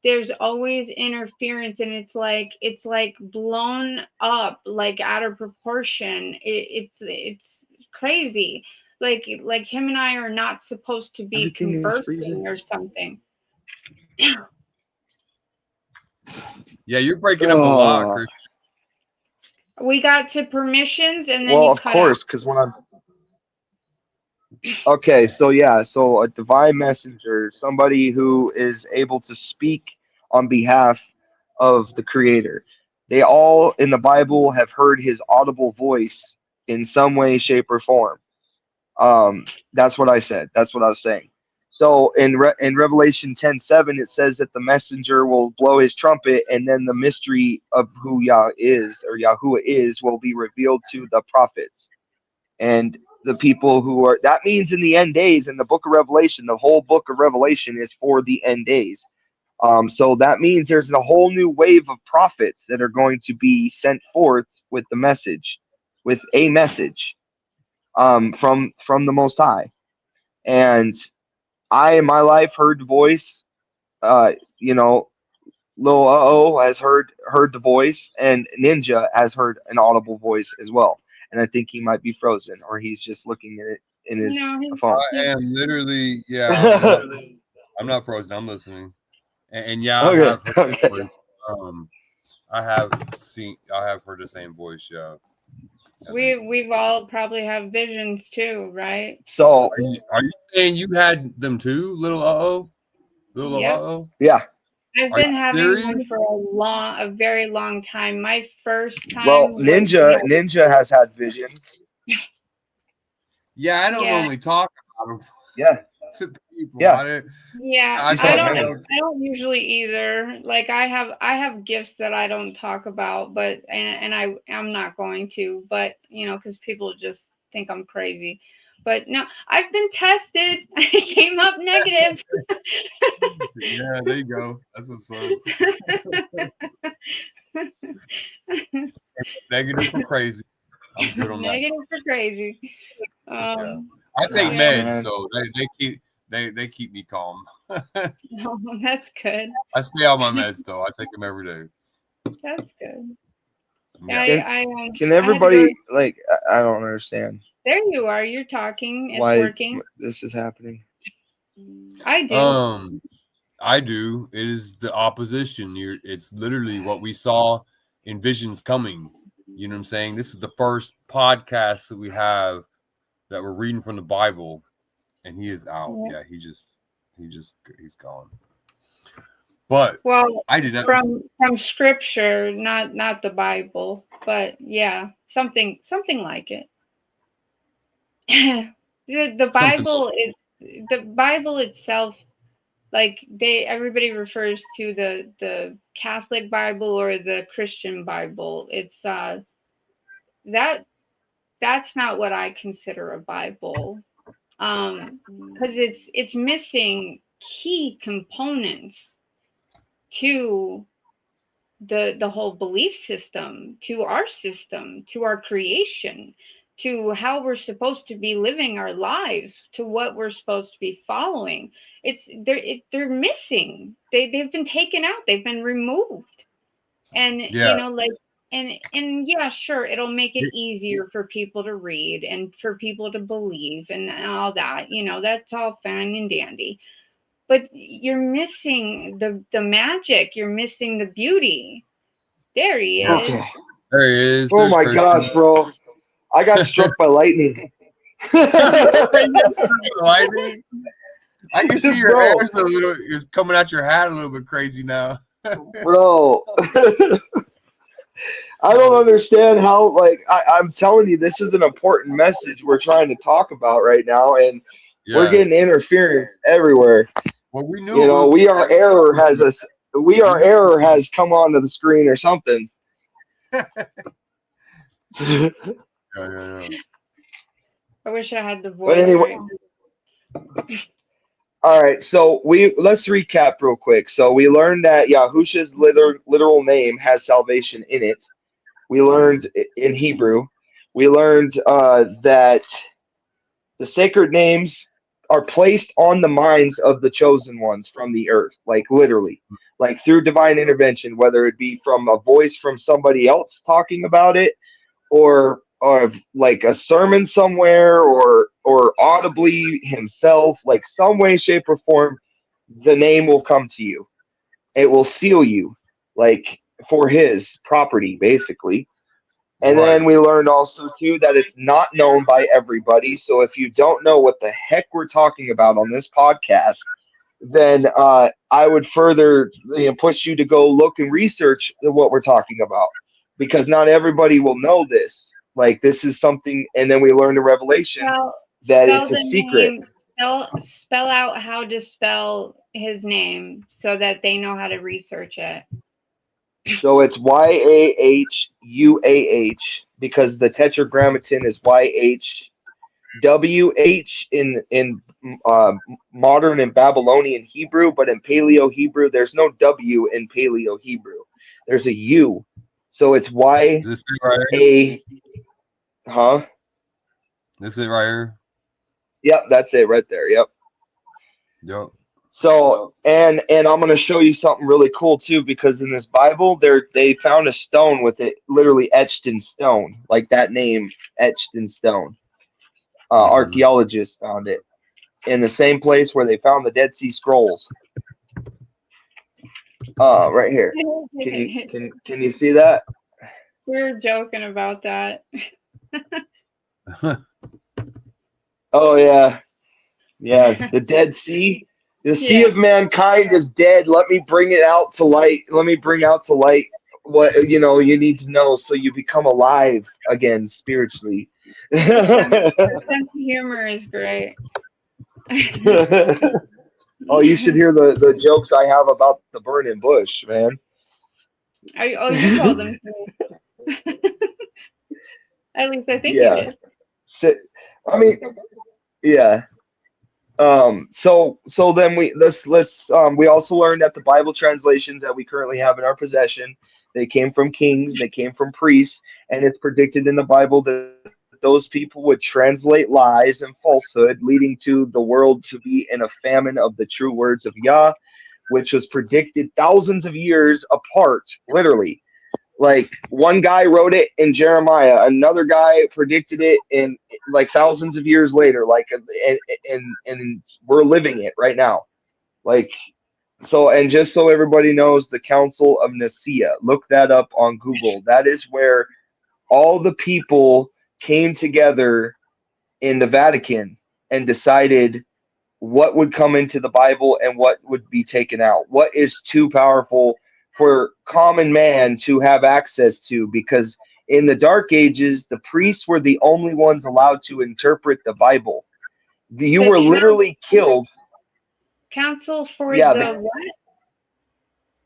there's always interference, and it's like blown up, like out of proportion. It's crazy. Like him and I are not supposed to be conversing or something. Yeah, you're breaking up a lot, Christian. We got to permissions, and then of course, because when I'm so a divine messenger, somebody who is able to speak on behalf of the Creator. They all in the Bible have heard his audible voice in some way, shape, or form. That's what I said. That's what I was saying. So in Revelation 10:7, it says that the messenger will blow his trumpet, and then the mystery of who Yah is, or Yahuwah is, will be revealed to the prophets and the people who are. That means in the end days, in the book of Revelation, the whole book of Revelation is for the end days. So that means there's a whole new wave of prophets that are going to be sent forth with the message, with a message, from the Most High. And I, in my life, heard the voice. Lil Uh-Oh has heard the voice, and Ninja has heard an audible voice as well. And I think he might be frozen, or he's just looking at it in his phone. I am literally, I'm not frozen. I'm listening. And I have heard the voice. I have heard the same voice. Yeah. We've all probably have visions too, right? So are you saying you had them too, Little Uh-Oh? Uh-Oh? Yeah. I've been having them for a very long time. My first time. Well, Ninja has had visions. Yeah, I don't normally talk about them. Yeah. To people. Yeah. I don't usually either. Like I have gifts that I don't talk about, but and I'm not going to, but you know, because people just think I'm crazy. But no, I've been tested. I came up negative. Yeah, there you go. That's what's up. Negative for crazy. I'm good on that. Negative for crazy. Yeah. I take meds, so they keep me calm. Oh, that's good. I stay on my meds though. I take them every day. That's good. Yeah. Can everybody like? I don't understand. There you are. You're talking. It's Why working. This is happening. I do. I do. It is the opposition. It's literally what we saw in Visions Coming. You know what I'm saying? This is the first podcast that we have that we're reading from the Bible, and he is out. Yeah, he's gone. But I did that from scripture, not the Bible, but yeah, something like it. The Bible is the Bible itself. Like everybody refers to the Catholic Bible or the Christian Bible. It's that's not what I consider a Bible, because it's missing key components to the whole belief system, to our creation, to how we're supposed to be living our lives, to what we're supposed to be following. They're missing. They've been taken out. They've been removed. And you know, like and yeah, sure, it'll make it easier for people to read and for people to believe and all that. You know, that's all fine and dandy. But you're missing the magic. You're missing the beauty. There he is. Okay. There he is. Oh my gosh, bro! I got struck by lightning. Lightning. I can see your hair is coming out your hat a little bit crazy now, bro. I don't understand how. Like I'm telling you, this is an important message we're trying to talk about right now, and we're getting interference everywhere. Well, we knew. You know, We Are Error has come onto the screen or something. Yeah. I wish I had the voice. But anyway, all right. So let's recap real quick. So we learned that Yahusha's literal name has salvation in it. We learned in Hebrew. We learned that the sacred names are placed on the minds of the chosen ones from the earth, like literally, like through divine intervention, whether it be from a voice from somebody else talking about it, or like a sermon somewhere, or audibly himself, like some way, shape, or form, the name will come to you. It will seal you, like for his property, basically. And then we learned also, too, that it's not known by everybody. So if you don't know what the heck we're talking about on this podcast, then I would further push you to go look and research what we're talking about, because not everybody will know this. Like, this is something, and then we learned in Revelation that it's a secret. Spell out how to spell his name so that they know how to research it. So it's YAHUAH, because the Tetragrammaton is YHWH in modern and Babylonian Hebrew, but in Paleo Hebrew, there's no W in Paleo Hebrew. There's a U. So it's YA. This is right here? Huh? This is right here? Yep, that's it right there. Yep. Yep. So, and I'm going to show you something really cool too, because in this Bible, they found a stone with it literally etched in stone, like that name etched in stone. Archaeologists found it in the same place where they found the Dead Sea Scrolls. Right here. Can you see that? We were joking about that. Oh yeah, the Dead Sea. The sea of mankind is dead. Let me bring it out to light. Let me bring out to light what you need to know, so you become alive again spiritually. Your sense of humor is great. Oh, you should hear the jokes I have about the burning bush, man. You told them to. At least I think you Yeah. did. I mean, yeah. So then let's we also learned that the Bible translations that we currently have in our possession, they came from kings, they came from priests, and it's predicted in the Bible that those people would translate lies and falsehood, leading to the world to be in a famine of the true words of Yah, which was predicted thousands of years apart, literally. Like one guy wrote it in Jeremiah, another guy predicted it in like thousands of years later. Like, and we're living it right now. Like, so, and just so everybody knows, the Council of Nicaea, look that up on Google. That is where all the people came together in the Vatican and decided what would come into the Bible and what would be taken out. What is too powerful for common man to have access to? Because in the Dark Ages, the priests were the only ones allowed to interpret the Bible. You were literally killed. Council for Yeah, what?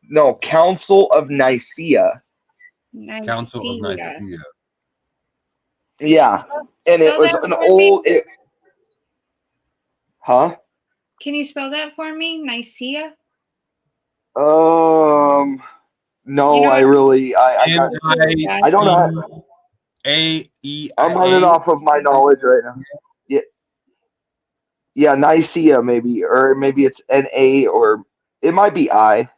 No, Council of Nicaea. Council of Nicaea. Yeah, and it was an old. Huh? Can you spell that for me? Nicaea? No, I really, I don't know. I'm running off of my knowledge right now. Yeah, Nicaea maybe, or maybe it's N-A, or it might be I.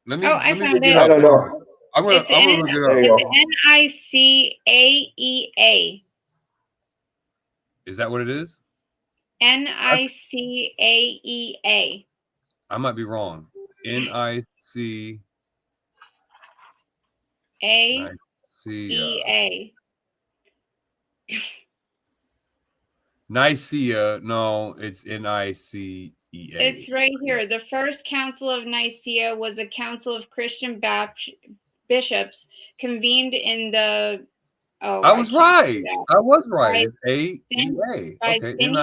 I found it. I don't know. I'm gonna look it up. It's Nicaea. Is that what it is? Nicaea. I might be wrong. Nicaea. Nicaea. No, it's Nicea. It's right here. The first Council of Nicaea was a council of Christian bishops convened in the. I was right. It's A-E-A. By Okay, Cyprian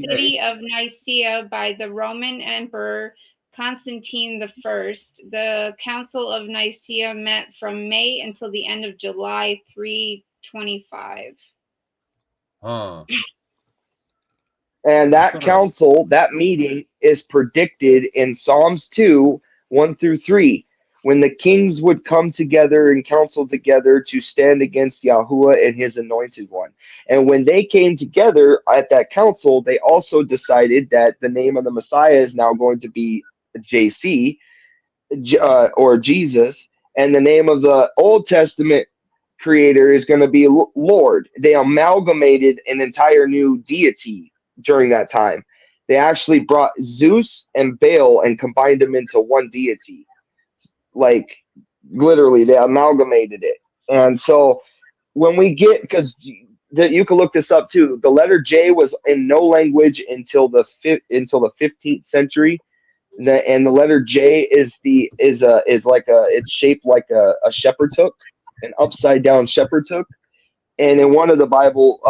city of Nicaea by the Roman Emperor Constantine I. The Council of Nicaea met from May until the end of July 325. Huh. And that council, that meeting is predicted in Psalms 2, 1-3, when the kings would come together and counsel together to stand against Yahuwah and his anointed one. And when they came together at that council, they also decided that the name of the Messiah is now going to be JC, or Jesus, and the name of the Old Testament creator is going to be Lord. They amalgamated an entire new deity during that time. They actually brought Zeus and Baal and combined them into one deity. Like, literally, they amalgamated it. And so when we get, because you can look this up too, the letter J was in no language until the 15th century. And the letter J is it's shaped like a shepherd's hook, an upside down shepherd's hook. And in one of the Bible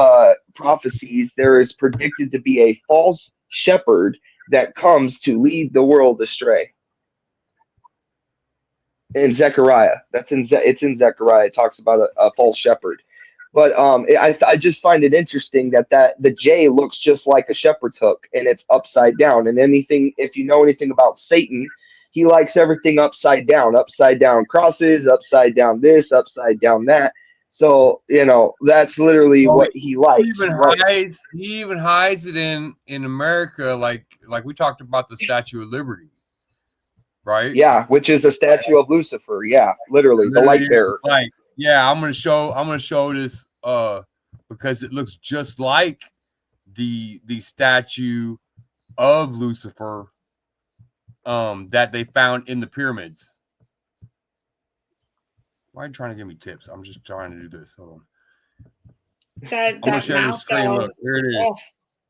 prophecies, there is predicted to be a false shepherd that comes to lead the world astray. In Zechariah, it's in Zechariah. It talks about a false shepherd. But I just find it interesting that the J looks just like a shepherd's hook, and it's upside down. And if you know anything about Satan, he likes everything upside down crosses, upside down this, upside down that. So, that's literally what he likes. He even hides it in America, like we talked about the Statue of Liberty, right? Yeah, which is a statue of Lucifer. Yeah, literally the light bearer. Yeah, I'm gonna show this because it looks just like the statue of Lucifer that they found in the pyramids. Why are you trying to give me tips? I'm just trying to do this. Hold on. I'm gonna share the screen. Look, here it is. Oh.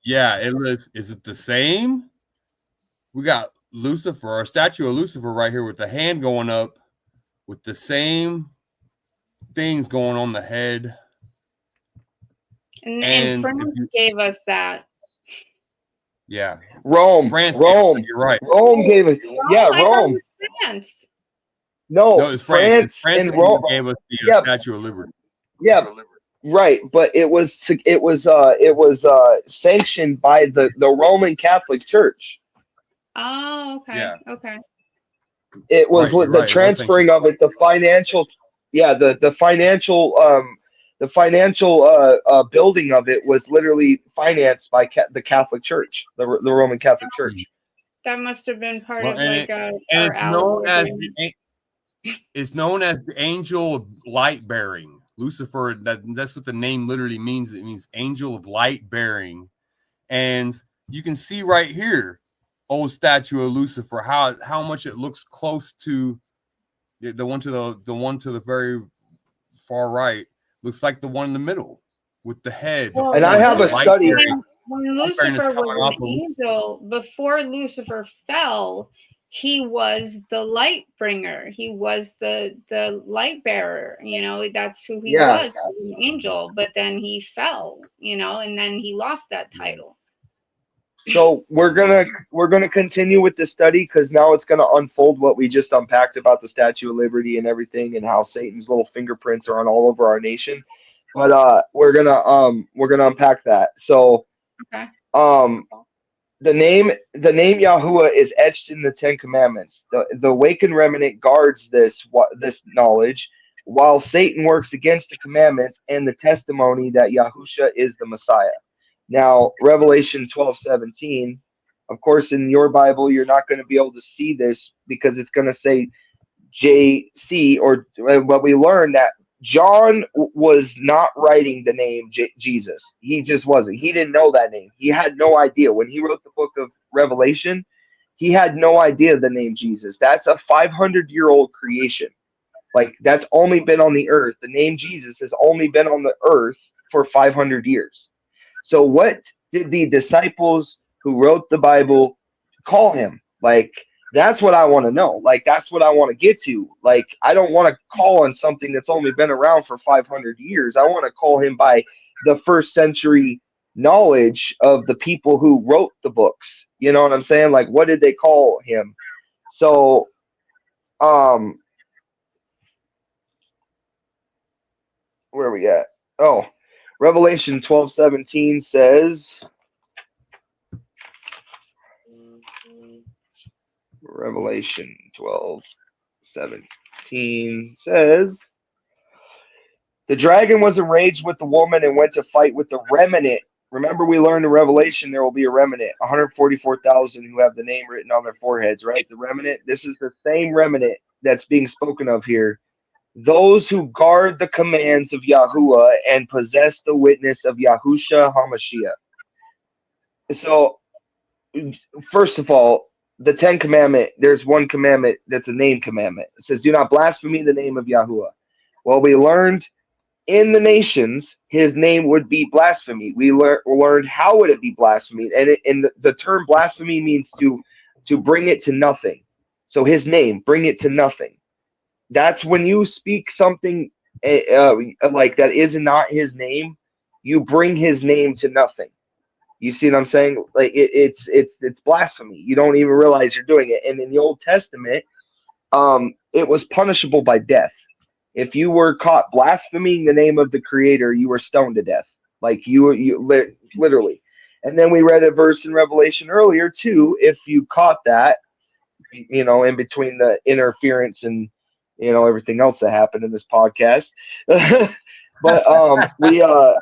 Yeah, it looks. Is it the same? We got Lucifer, a statue of Lucifer right here with the hand going up, with the same things going on the head. And France gave us that. Yeah. Rome. You're right. Rome gave us. Rome. France. No, it's France. France and Rome gave us the Statue of Liberty. Yeah, right. But it was sanctioned by the Roman Catholic Church. Oh, okay. Yeah. Okay. It was the transferring of it, the financial, the financial building of it was literally financed by the Catholic Church, the Roman Catholic Church. That must have been part of it's known as the angel of light bearing. Lucifer, that's what the name literally means. It means angel of light bearing. And you can see right here, old statue of Lucifer, how much it looks close to the one to the very far right. Looks like the one in the middle with the head. And I have a study. When Lucifer was an angel, before Lucifer fell, he was the light bringer. He was the light bearer. That's who he was, an angel. But then he fell, and then he lost that title. So we're gonna continue with the study because now it's gonna unfold what we just unpacked about the Statue of Liberty and everything, and how Satan's little fingerprints are on all over our nation. But we're gonna unpack that. So okay. The name Yahuwah is etched in the Ten Commandments. The awakened remnant guards this knowledge, while Satan works against the commandments and the testimony that Yahusha is the Messiah. Now, Revelation 12:17, of course, in your Bible, you're not going to be able to see this because it's going to say JC, but we learned that John was not writing the name Jesus. He just wasn't. He didn't know that name. He had no idea. When he wrote the book of Revelation, he had no idea the name Jesus. That's a 500-year-old creation. Like, that's only been on the earth. The name Jesus has only been on the earth for 500 years. So what did the disciples who wrote the Bible call him? Like, that's what I want to know. Like, that's what I want to get to. Like, I don't want to call on something that's only been around for 500 years. I want to call him by the first century knowledge of the people who wrote the books. You know what I'm saying? Like, what did they call him? So, where are we at? Oh, Revelation 12:17 says, Revelation 12:17 says, the dragon was enraged with the woman and went to fight with the remnant. Remember, we learned in Revelation there will be a remnant, 144,000 who have the name written on their foreheads, right? The remnant. This is the same remnant that's being spoken of here. Those who guard the commands of Yahuwah and possess the witness of Yahusha HaMashiach. So, first of all, the 10 commandment, there's one commandment that's a name commandment. It says, do not blaspheme the name of Yahuwah. Well, we learned in the nations, his name would be blasphemy. We learned how would it be blasphemy. And the term blasphemy means to bring it to nothing. So his name, bring it to nothing. That's when you speak something like that is not his name, you bring his name to nothing. You see what I'm saying? Like it's blasphemy. You don't even realize you're doing it. And in the Old Testament, it was punishable by death. If you were caught blaspheming the name of the Creator, you were stoned to death. Like you literally. And then we read a verse in Revelation earlier too. If you caught that, in between the interference and everything else that happened in this podcast. But we I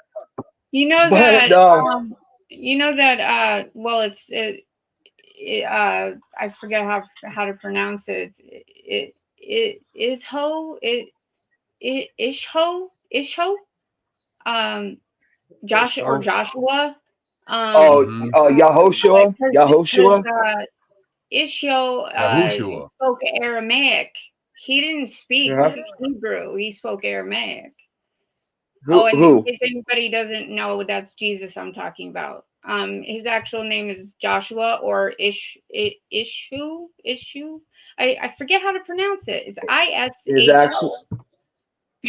forget how to pronounce it. Isho, Joshua. Yahushua. Yahushua spoke Aramaic. He didn't speak Hebrew. He spoke Aramaic. In case anybody doesn't know, that's Jesus I'm talking about. His actual name is Joshua or Ishu. I forget how to pronounce it. It's ISHO.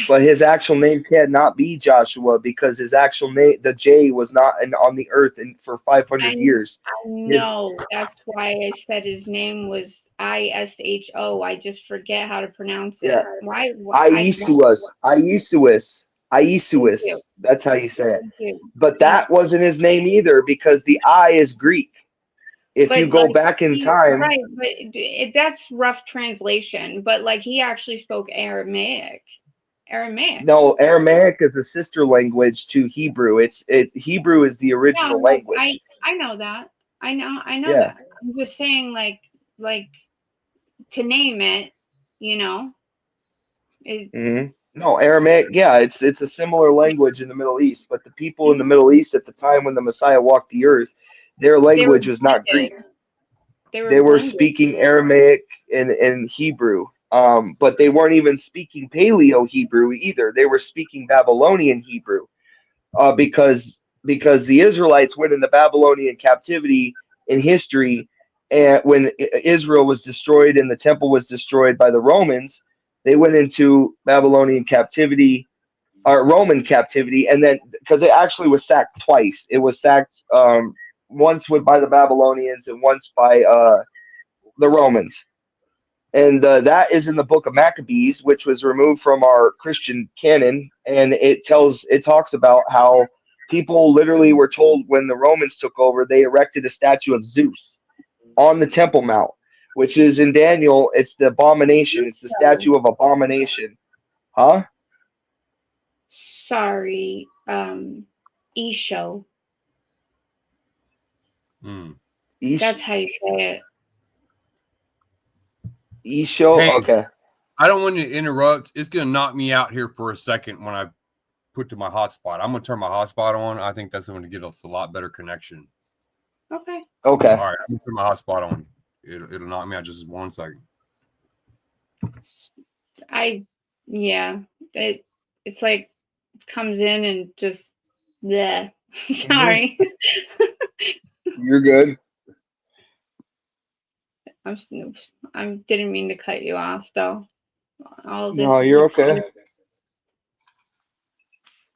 but his actual name cannot be Joshua because his actual name, the J, was not on the earth for 500 years. No, that's why I said his name was Isho. I just forget how to pronounce it. Yeah. Why? Isuus. That's how you say it. But that wasn't his name either because the I is Greek. If you go back in time, right? But that's rough translation. But like he actually spoke Aramaic. No, Aramaic is a sister language to Hebrew. Hebrew is the original language. I know that. I know that. I'm just saying, like to name it, you know. No, Aramaic. Yeah, it's a similar language in the Middle East, but the people in the Middle East at the time when the Messiah walked the earth, their language was not Greek. They were speaking Aramaic and Hebrew. But they weren't even speaking Paleo Hebrew either. They were speaking Babylonian Hebrew, because the Israelites went into Babylonian captivity in history, and when Israel was destroyed and the temple was destroyed by the Romans, they went into Babylonian captivity, or Roman captivity, and then because it actually was sacked twice. It was sacked once by the Babylonians and once by the Romans. And that is in the book of Maccabees, which was removed from our Christian canon. And it talks about how people literally were told when the Romans took over, they erected a statue of Zeus on the Temple Mount, which is in Daniel. It's the abomination. It's the statue of abomination. Huh? Sorry. Isho. That's how you say it. Isho? Hey, okay. I don't want to interrupt. It's going to knock me out here for a second when I put to my hotspot. I'm going to turn my hotspot on. I think that's going to get us a lot better connection. Okay. All right. I'm going to turn my hotspot on. It'll knock me out just 1 second. It's like comes in and just bleh. Sorry. You're good. I didn't mean to cut you off though. No, you're okay.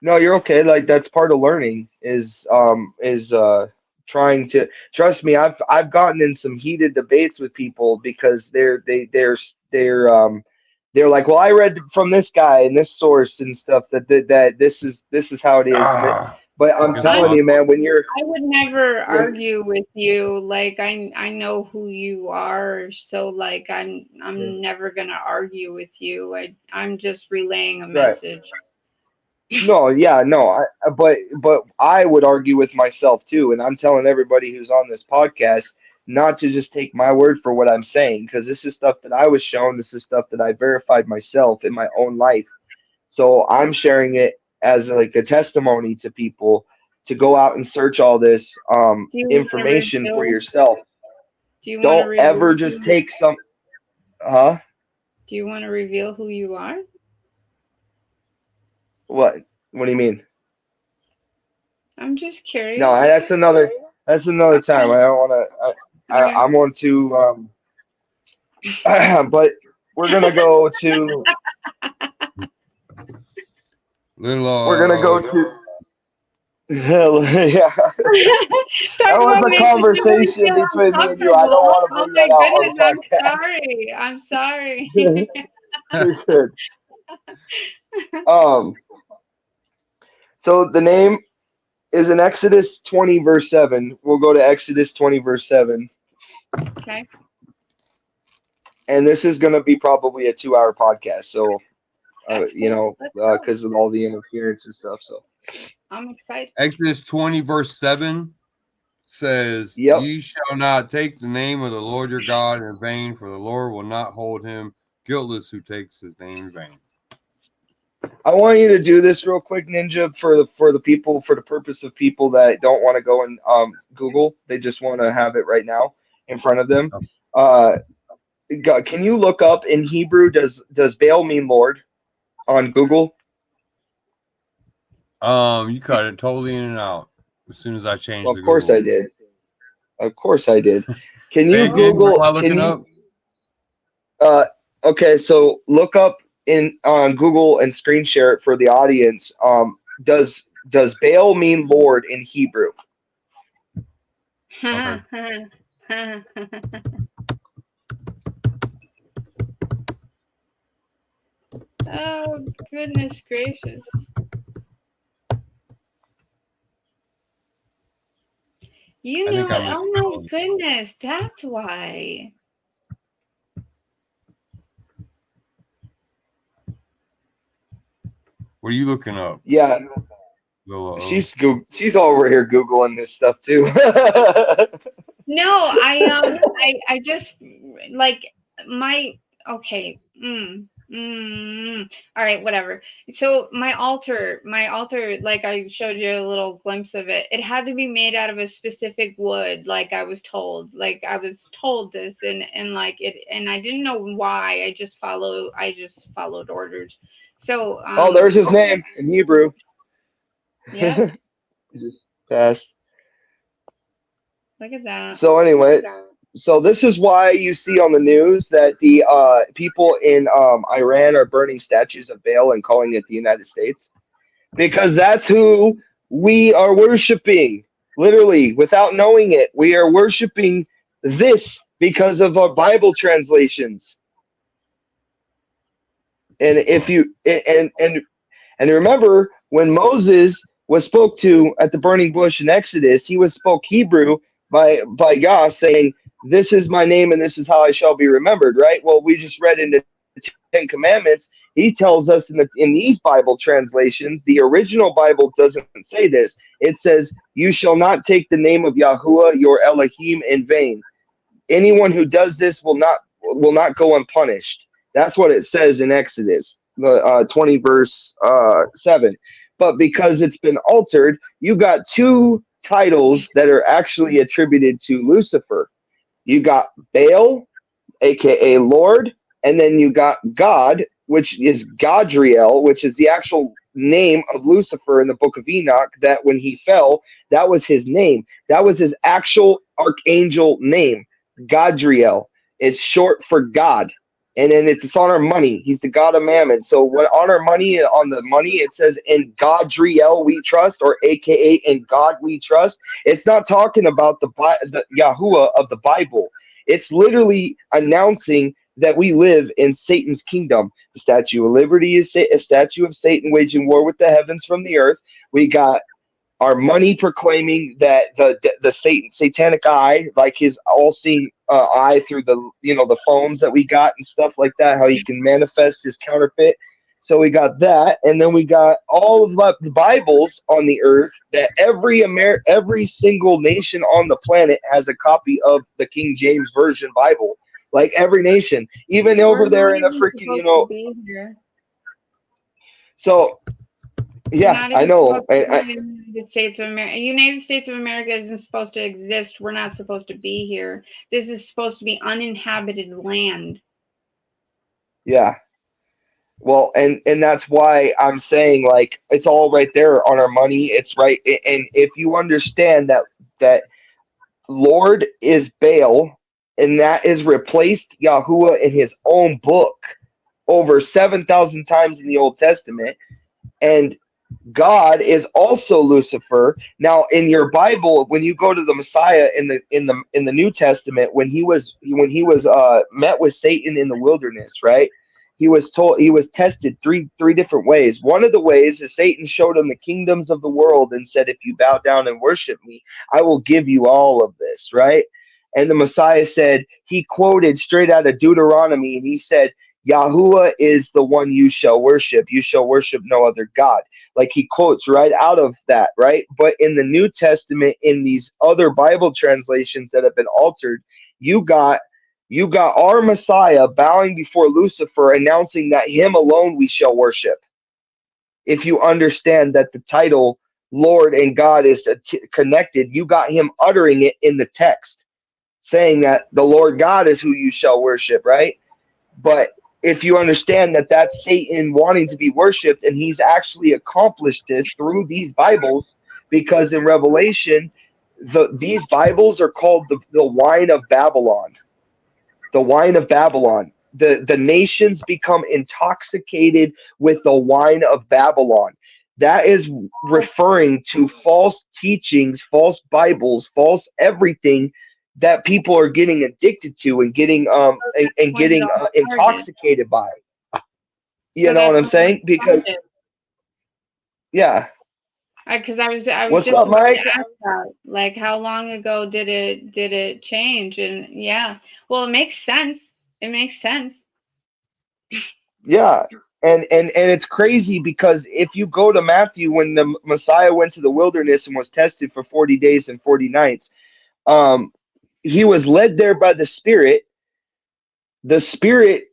No, you're okay. Like that's part of learning is trying to trust me. I've gotten in some heated debates with people because they're like, well, I read from this guy and this source and stuff that this is how it is. But I'm telling you, man, I would never argue with you. Like I know who you are, so like I'm never gonna argue with you. I'm just relaying a message. But I would argue with myself too, and I'm telling everybody who's on this podcast not to just take my word for what I'm saying, because this is stuff that I was shown. This is stuff that I verified myself in my own life. So I'm sharing it as like a testimony to people to go out and search all this information for yourself. Don't ever just take some. Huh? Do you want to reveal who you are? What do you mean? I'm just curious. No, that's another time. I don't want to. I want to. But we're gonna go to. We're gonna go to. Yeah. That was a conversation between me and you. I don't want to bring that out on the podcast. I'm sorry. You're good. So the name is in Exodus 20 verse 7. We'll go to Exodus 20 verse 7. Okay. And this is going to be probably a 2-hour podcast. So, because of all the interference and stuff. So I'm excited. Exodus 20 verse 7 says, Ye shall not take the name of the Lord your God in vain, for the Lord will not hold him guiltless who takes his name in vain. I want you to do this real quick, Ninja, for the people, for the purpose of people that don't want to go and Google. They just want to have it right now in front of them. Can you look up in Hebrew, does Baal mean Lord on Google? You cut it totally in and out as soon as I changed. Well, of course I did. Of course I did. Can you Google? Can you? Okay, so look up in on Google and screen share it for the audience. Does Baal mean Lord in Hebrew? Okay. Oh, goodness gracious. You know, oh my goodness, that's why. What are you looking up? Yeah, she's over here Googling this stuff too. No, I just like my okay. All right, whatever. So my altar, like I showed you a little glimpse of it. It had to be made out of a specific wood, like I was told. Like I was told this, and like it, and I didn't know why. I just followed orders. So oh, there's his name in Hebrew. Yeah. Just passed. Look at that. So anyway, so this is why you see on the news that the people in Iran are burning statues of Baal and calling it the United States, because that's who we are worshiping. Literally, without knowing it, we are worshiping this because of our Bible translations. And if you and remember when Moses was spoke to at the burning bush in Exodus, he was spoke Hebrew by Yah, saying, "This is my name and this is how I shall be remembered." Right? Well, we just read in the Ten Commandments. He tells us in these Bible translations, the original Bible doesn't say this. It says, "You shall not take the name of Yahuwah your Elohim in vain. Anyone who does this will not go unpunished." That's what it says in Exodus, 20 verse 7. But because it's been altered, you got two titles that are actually attributed to Lucifer. You got Baal, aka Lord, and then you got God, which is Gadriel, which is the actual name of Lucifer in the book of Enoch, that when he fell, that was his name. That was his actual archangel name, Gadriel. It's short for God. And then it's on our money. He's the God of Mammon. So when on our money, on the money, it says in Gadriel we trust, or AKA in God we trust. It's not talking about the Yahuwah of the Bible. It's literally announcing that we live in Satan's kingdom. The Statue of Liberty is a statue of Satan waging war with the heavens from the earth. We got our money proclaiming that the satanic eye, like his all-seeing eye through the phones that we got and stuff like that, how he can manifest his counterfeit. So we got that, and then we got all of the Bibles on the earth that every single nation on the planet has a copy of the King James Version Bible. Like every nation, even over there in a freaking, So, yeah, I know. United States of America. United States of America isn't supposed to exist. We're not supposed to be here. This is supposed to be uninhabited land. Yeah. Well, and that's why I'm saying, like, it's all right there on our money. It's right, and if you understand that Lord is Baal, and that is replaced Yahuwah in his own book over 7,000 times in the Old Testament, and God is also Lucifer. Now, in your Bible, when you go to the Messiah in the New Testament, when he was met with Satan in the wilderness, right? He was tested three different ways. One of the ways is Satan showed him the kingdoms of the world and said, "If you bow down and worship me, I will give you all of this," right? And the Messiah said, he quoted straight out of Deuteronomy, and he said, "Yahuwah is the one you shall worship. You shall worship no other God." Like he quotes right out of that, right? But in the New Testament, in these other Bible translations that have been altered, you got our Messiah bowing before Lucifer, announcing that him alone we shall worship. If you understand that the title Lord and God is connected, you got him uttering it in the text, saying that the Lord God is who you shall worship, right? But if you understand that that's Satan wanting to be worshipped, and he's actually accomplished this through these Bibles, because in Revelation, these Bibles are called the wine of Babylon. The wine of Babylon. the nations become intoxicated with the wine of Babylon. That is referring to false teachings, false Bibles, false everything that people are getting addicted to and getting and when it getting all started. intoxicated by. You So know what that's I'm when saying? it Because started. yeah. Because I was What's just up, about Mike? to ask that. Like, how long ago did it change? And yeah, well, it makes sense. It makes sense. Yeah. And it's crazy because if you go to Matthew, when the Messiah went to the wilderness and was tested for 40 days and 40 nights, he was led there by the Spirit. The Spirit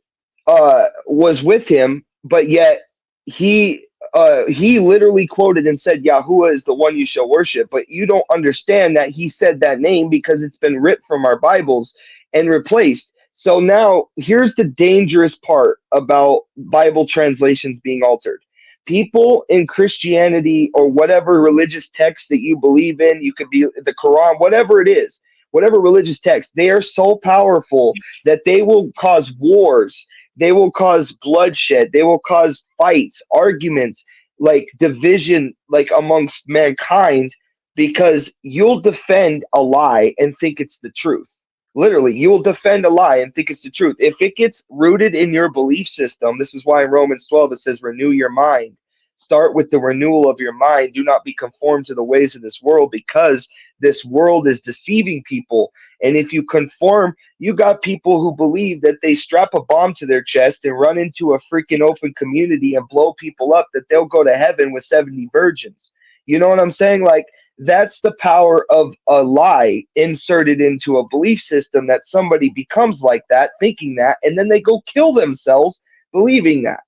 was with him, but yet he literally quoted and said, Yahuwah is the one you shall worship. But you don't understand that he said that name because it's been ripped from our Bibles and replaced. So now here's the dangerous part about Bible translations being altered. People in Christianity or whatever religious text that you believe in, you could be the Quran, whatever it is, whatever religious text, they are so powerful that they will cause wars, they will cause bloodshed, they will cause fights, arguments, like division, like amongst mankind, because you'll defend a lie and think it's the truth. Literally, you will defend a lie and think it's the truth. If it gets rooted in your belief system, this is why in Romans 12 it says, renew your mind. Start with the renewal of your mind. Do not be conformed to the ways of this world, because this world is deceiving people. And if you conform, you got people who believe that they strap a bomb to their chest and run into a freaking open community and blow people up, that they'll go to heaven with 70 virgins. You know what I'm saying? Like, that's the power of a lie inserted into a belief system, that somebody becomes like that, thinking that, and then they go kill themselves believing that.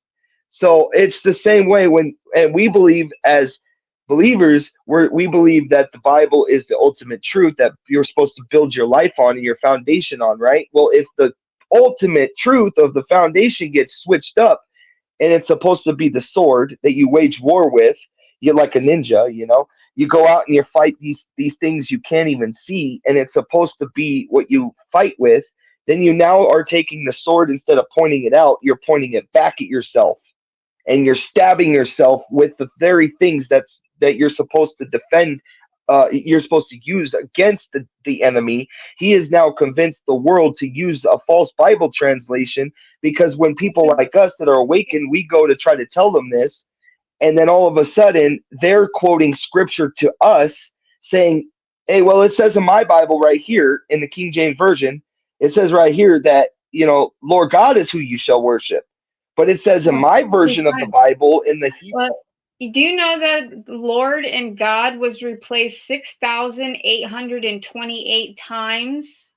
So it's the same way and we believe as believers, we believe that the Bible is the ultimate truth that you're supposed to build your life on and your foundation on, right? Well, if the ultimate truth of the foundation gets switched up and it's supposed to be the sword that you wage war with, you're like a ninja, you go out and you fight these things you can't even see, and it's supposed to be what you fight with, then you now are taking the sword, instead of pointing it out, you're pointing it back at yourself, and you're stabbing yourself with the very things that you're supposed to defend. You're supposed to use against the enemy. He has now convinced the world to use a false Bible translation, because when people like us that are awakened, we go to try to tell them this, and then all of a sudden they're quoting scripture to us saying, hey, well, it says in my Bible right here in the King James Version, it says right here that, Lord God is who you shall worship. But it says in my version of the Bible in the Hebrew. Well, do you know that Lord and God was replaced 6,828 times?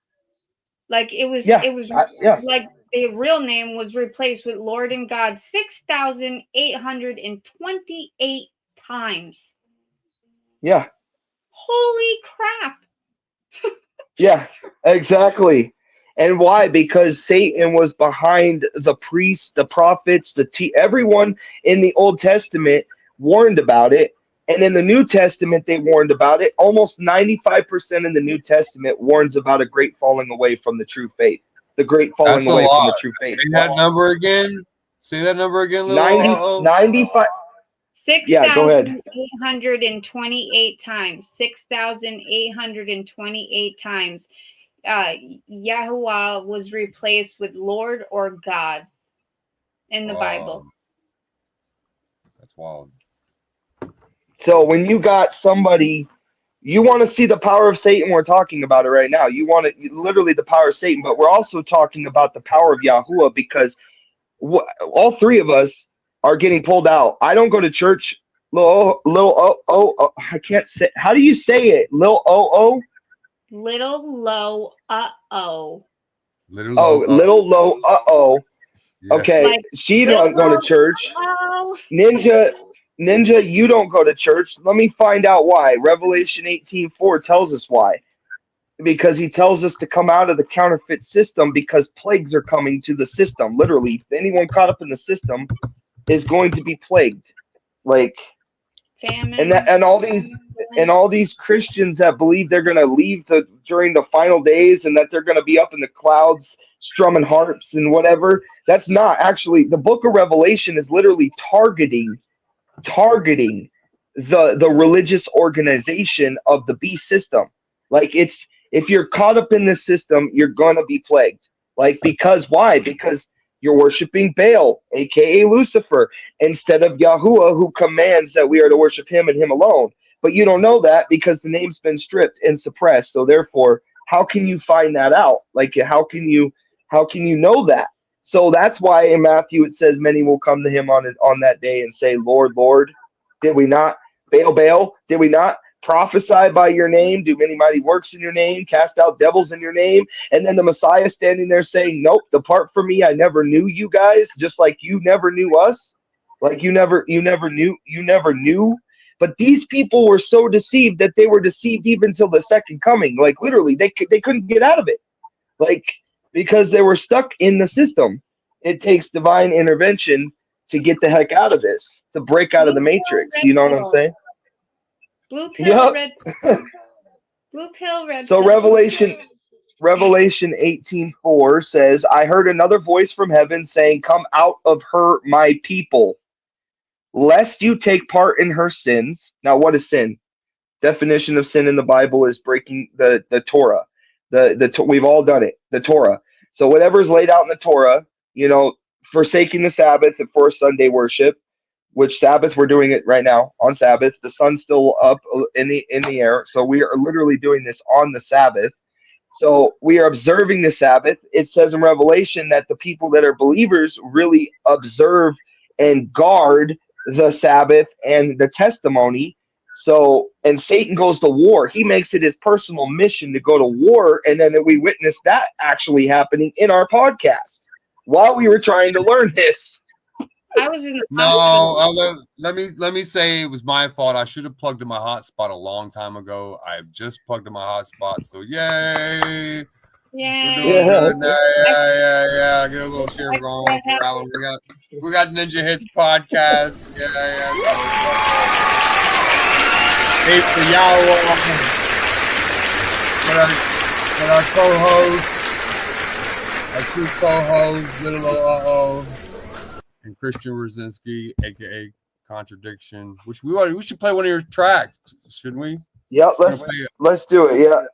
Like it was like the real name was replaced with Lord and God 6,828 times. Yeah. Holy crap. Yeah, exactly. And why? Because Satan was behind the priests, the prophets, everyone in the Old Testament warned about it. And in the New Testament, they warned about it. Almost 95% in the New Testament warns about a great falling away from the true faith. The great falling away from the true faith. Say that number again. Say that number again, 95. 6,828 times. 6,828 times. Yahuwah was replaced with Lord or God in the Bible. That's wild. So when you got somebody, you want to see the power of Satan, we're talking about it right now. You want literally the power of Satan, but we're also talking about the power of Yahuwah, because all three of us are getting pulled out. I don't go to church. I can't say. How do you say it? Little low. Little low. Yeah. Okay, like, she don't go to church. Ninja, you don't go to church. Let me find out why. Revelation 18:4 tells us why. Because he tells us to come out of the counterfeit system, because plagues are coming to the system. Literally, anyone caught up in the system is going to be plagued. Like famine, and all these Christians that believe they're going to leave during the final days, and that they're going to be up in the clouds strumming harps and whatever. That's not actually, the book of Revelation is literally targeting the religious organization of the beast system. Like, it's, if you're caught up in this system, you're gonna be plagued. Like, because why? Because you're worshiping Baal, aka Lucifer, instead of Yahuwah, who commands that we are to worship him and him alone. But you don't know that because the name's been stripped and suppressed. So therefore, how can you find that out? Like, how can you know that? So that's why in Matthew it says many will come to him on that day and say, Lord, Lord, did we not, Baal, did we not prophesy by your name, do many mighty works in your name, cast out devils in your name? And then the Messiah standing there saying, nope, depart from me, I never knew you guys, just like you never knew us. Like you never knew. But these people were so deceived that they were deceived even till the second coming. Like, literally, they couldn't get out of it. Like, because they were stuck in the system. It takes divine intervention to get the heck out of this, to break out of the matrix. You know what I'm saying? Blue pill, red pill. Blue pill, red pill. So Revelation 18:4 says, I heard another voice from heaven saying, come out of her, my people, lest you take part in her sins. Now, what is sin? Definition of sin in the Bible is breaking the Torah. We've all done it, the Torah. So whatever's laid out in the Torah, forsaking the Sabbath for Sunday worship, which Sabbath, we're doing it right now on Sabbath. The sun's still up in the air. So we are literally doing this on the Sabbath. So we are observing the Sabbath. It says in Revelation that the people that are believers really observe and guard the Sabbath and the testimony. So, and Satan goes to war. He makes it his personal mission to go to war. And then we witnessed that actually happening in our podcast while we were trying to learn this. I was in the let me say it was my fault. I should have plugged in my hotspot a long time ago. I just plugged in my hotspot, so yay! We're doing good now. Yeah. Get a little share going. We got Ninja Hits podcast. Yeah. Hey, for y'all, our co-host, our true co-host, Little and Christian Rosinski, aka Contradiction, which we should play one of your tracks, shouldn't we? Yep, let's do it. Yeah.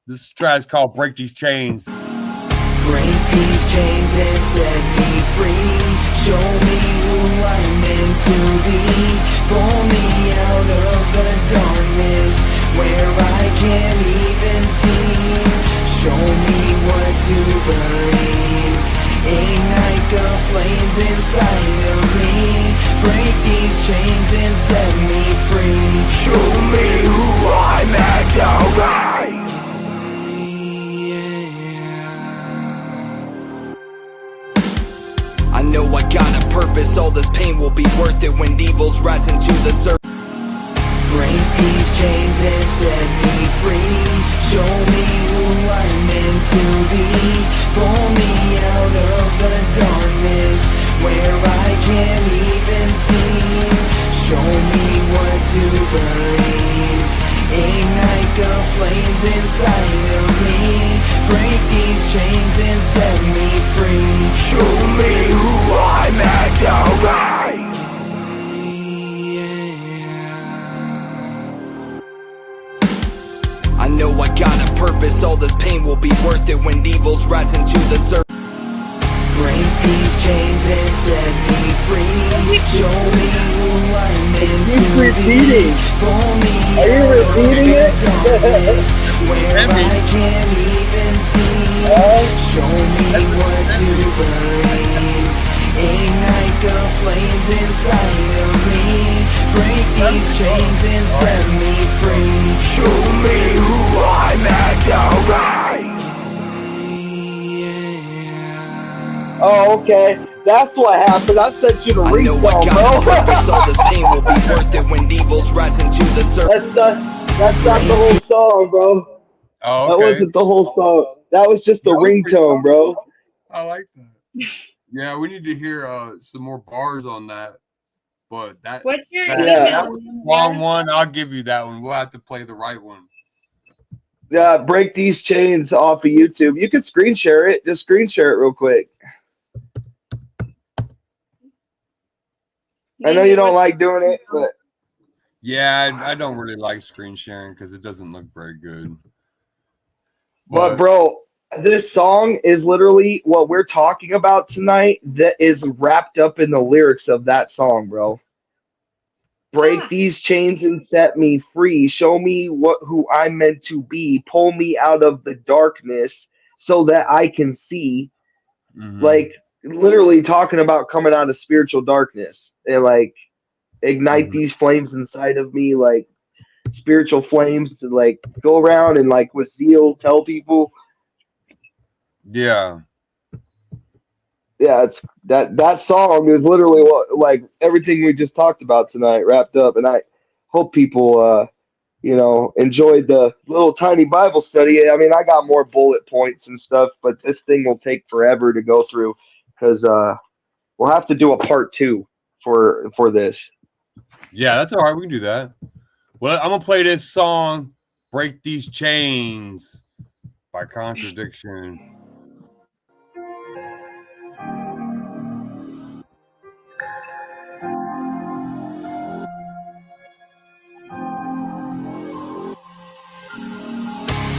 This track is called "Break These Chains." Break these chains and set me free. Show me who I'm meant to be. Pull me out of the darkness where I can't even see. Show me what to believe. Ignite the flames inside of me. Break these chains and set me free. Show me who I'm at, alright. I know I got a purpose. All this pain will be worth it when evil's rising to the surface. Break these chains and set me free. Show me who I'm meant to be. Pull me out of the darkness where I can't even see. Show me what to believe. Ignite the flames inside of me. Break these chains and set me free. Show me who I'm at, alright. I know I got a purpose. All this pain will be worth it when evil's rising to the surface. Break these chains and set me free. Show me who I'm meant to be. Pull me out of the darkness where I can't even see. Show me what to believe. Ignite the flames inside of me. Break these chains and set me free. Show me who I'm at, alright. Oh, okay. That's what happened. I sent you the ringtone, bro. All this pain will be worth it when evil's rising to the surface. That's not the whole song, bro. Oh, okay. That wasn't the whole song. That was just the ringtone, bro. I like that. Yeah, we need to hear some more bars on that. But what's your that wrong one, I'll give you that one. We'll have to play the right one. Yeah, break these chains off of YouTube. You can screen share it. Just screen share it real quick. I know you don't like doing it, but yeah, I don't really like screen sharing because it doesn't look very good. But bro, this song is literally what we're talking about tonight. That is wrapped up in the lyrics of that song, bro. Break these chains and set me free. Show me who I'm meant to be. Pull me out of the darkness so that I can see. Like literally talking about coming out of spiritual darkness and like ignite these flames inside of me, like spiritual flames to like go around and like with zeal tell people. Yeah. Yeah, it's that song is literally what like everything we just talked about tonight wrapped up, and I hope people enjoyed the little tiny Bible study. I mean, I got more bullet points and stuff, but this thing will take forever to go through because we'll have to do a part 2 for this. Yeah, that's all right. We can do that. Well, I'm gonna play this song, "Break These Chains" by Contradiction.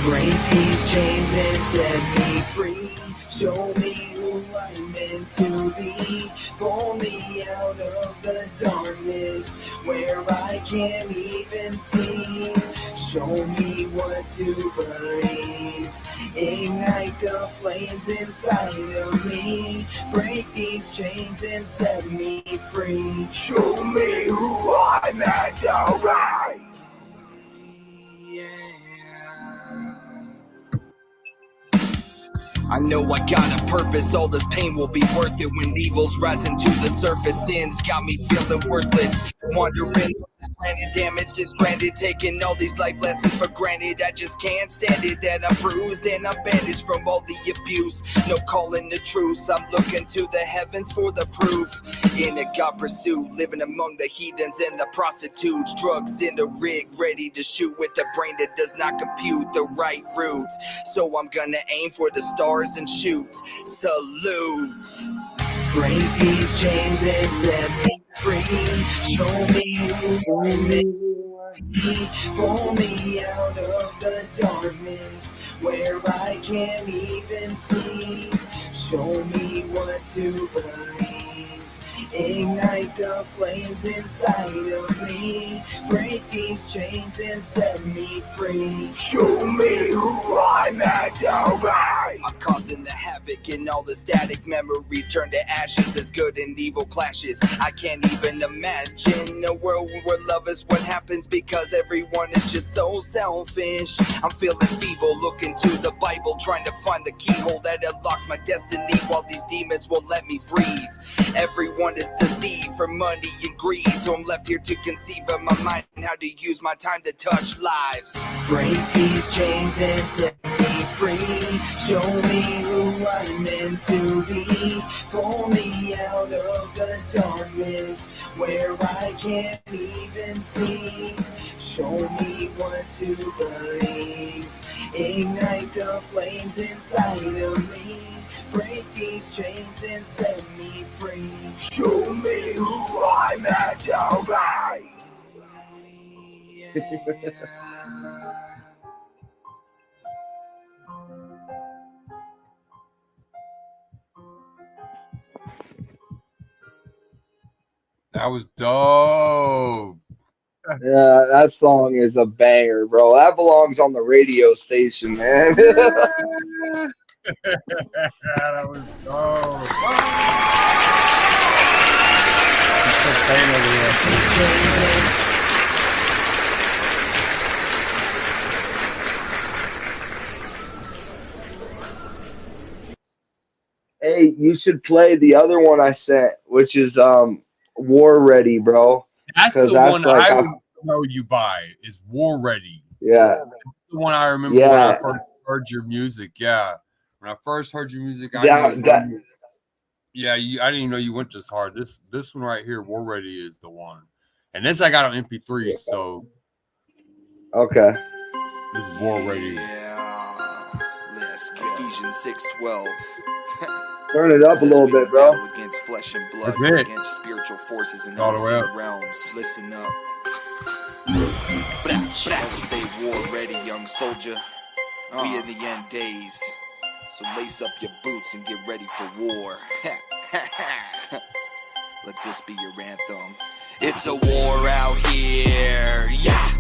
Break these chains and set me free. Show me who I'm meant to be. Pull me out of the darkness where I can't even see. Show me what to believe. Ignite the flames inside of me. Break these chains and set me free. Show me who I'm meant to be. I know I got a purpose, all this pain will be worth it when evil's rising to the surface. Sins got me feeling worthless, wandering on this planet, damaged and stranded, taking all these life lessons for granted. I just can't stand it that I'm bruised and I'm banished from all the abuse. No calling the truce, I'm looking to the heavens for the proof. In a God pursuit, living among the heathens and the prostitutes. Drugs in the rig, ready to shoot with a brain that does not compute the right routes. So I'm gonna aim for the stars and shoot. Salute. Break these chains and set me free. Show me who I'm meant to be. Pull me out of the darkness where I can't even see. Show me what to believe. Ignite the flames inside of me. Break these chains and set me free. Show me who I'm meant to be. I'm causing the havoc and all the static memories turn to ashes as good and evil clashes. I can't even imagine a world where love is what happens because everyone is just so selfish. I'm feeling feeble, looking to the Bible, trying to find the keyhole that unlocks my destiny while these demons won't let me breathe. Everyone is deceived for money and greed, so I'm left here to conceive of my mind and how to use my time to touch lives. Break these chains and set me free. Show me who I'm meant to be. Pull me out of the darkness where I can't even see. Show me what to believe. Ignite the flames inside of me. Break these chains and set me free. Show me who I'm meant to be. That was dope. Yeah, that song is a banger, bro. That belongs on the radio station, man. That was dope. Hey, you should play the other one I sent, which is War Ready, bro. That's the one like, I would know you by is War Ready. Yeah. That's the one I remember when I first heard your music. Yeah. When I first heard your music, I didn't even know you went this hard. This one right here, War Ready, is the one. And this I got on MP3, so okay. This is war ready. Yeah. Let's go. Ephesians 6:12. Turn it up a little bit, bro. Against flesh and blood, That's it. against spiritual forces and All the way unseen up. realms. Listen up. Stay war ready, young soldier. We in the end days, so lace up your boots and get ready for war. Let this be your anthem. It's a war out here, yeah.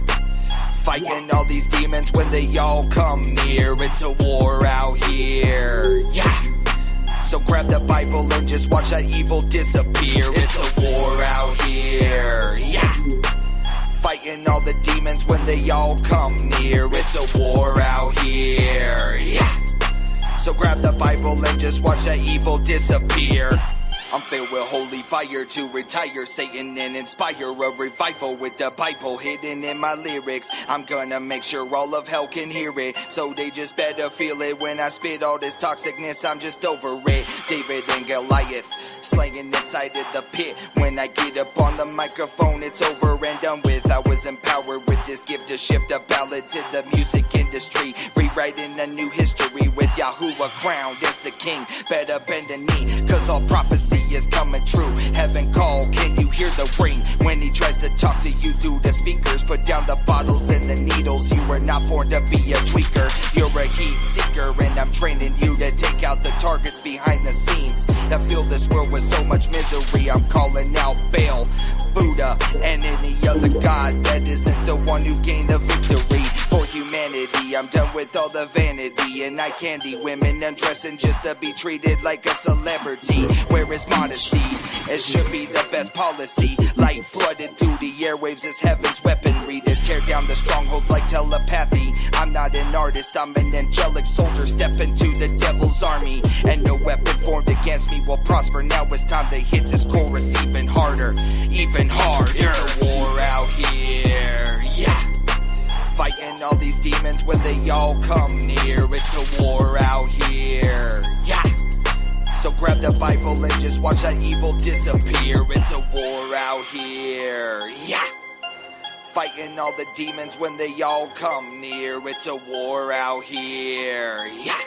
Fighting all these demons when they all come near. It's a war out here, yeah. So grab the Bible and just watch that evil disappear. It's a war out here, yeah. Fighting all the demons when they all come near. It's a war out here, yeah. So grab the Bible and just watch that evil disappear. I'm filled with holy fire to retire Satan and inspire a revival with the Bible hidden in my lyrics. I'm gonna make sure all of hell can hear it, so they just better feel it when I spit all this toxicness. I'm just over it. David and Goliath slaying inside of the pit. When I get up on the microphone, it's over and done with. I was empowered with this gift to shift a ballad to the music industry, rewriting a new history with Yahuwah crowned as the king. Better bend a knee, cause all prophecy is coming true. Heaven call, can you hear the ring? When he tries to talk to you through the speakers, put down the bottles and the needles. You were not born to be a tweaker. You're a heat seeker, and I'm training you to take out the targets behind the scenes that fill this world with so much misery. I'm calling out Baal, Buddha, and any other god that isn't the one who gained the victory for humanity. I'm done with all the vanity and eye candy, women undressing just to be treated like a celebrity. Where is modesty? It should be the best policy. Light flooded through the airwaves as heaven's weaponry to tear down the strongholds like telepathy. I'm not an artist, I'm an angelic soldier. Step into the devil's army, and no weapon formed against me will prosper. Now it's time to hit this chorus even harder, even harder. It's a war out here, yeah. Fighting all these demons when they all come near. It's a war out here, yeah. So grab the Bible and just watch that evil disappear. It's a war out here, yeah. Fighting all the demons when they all come near. It's a war out here, yeah.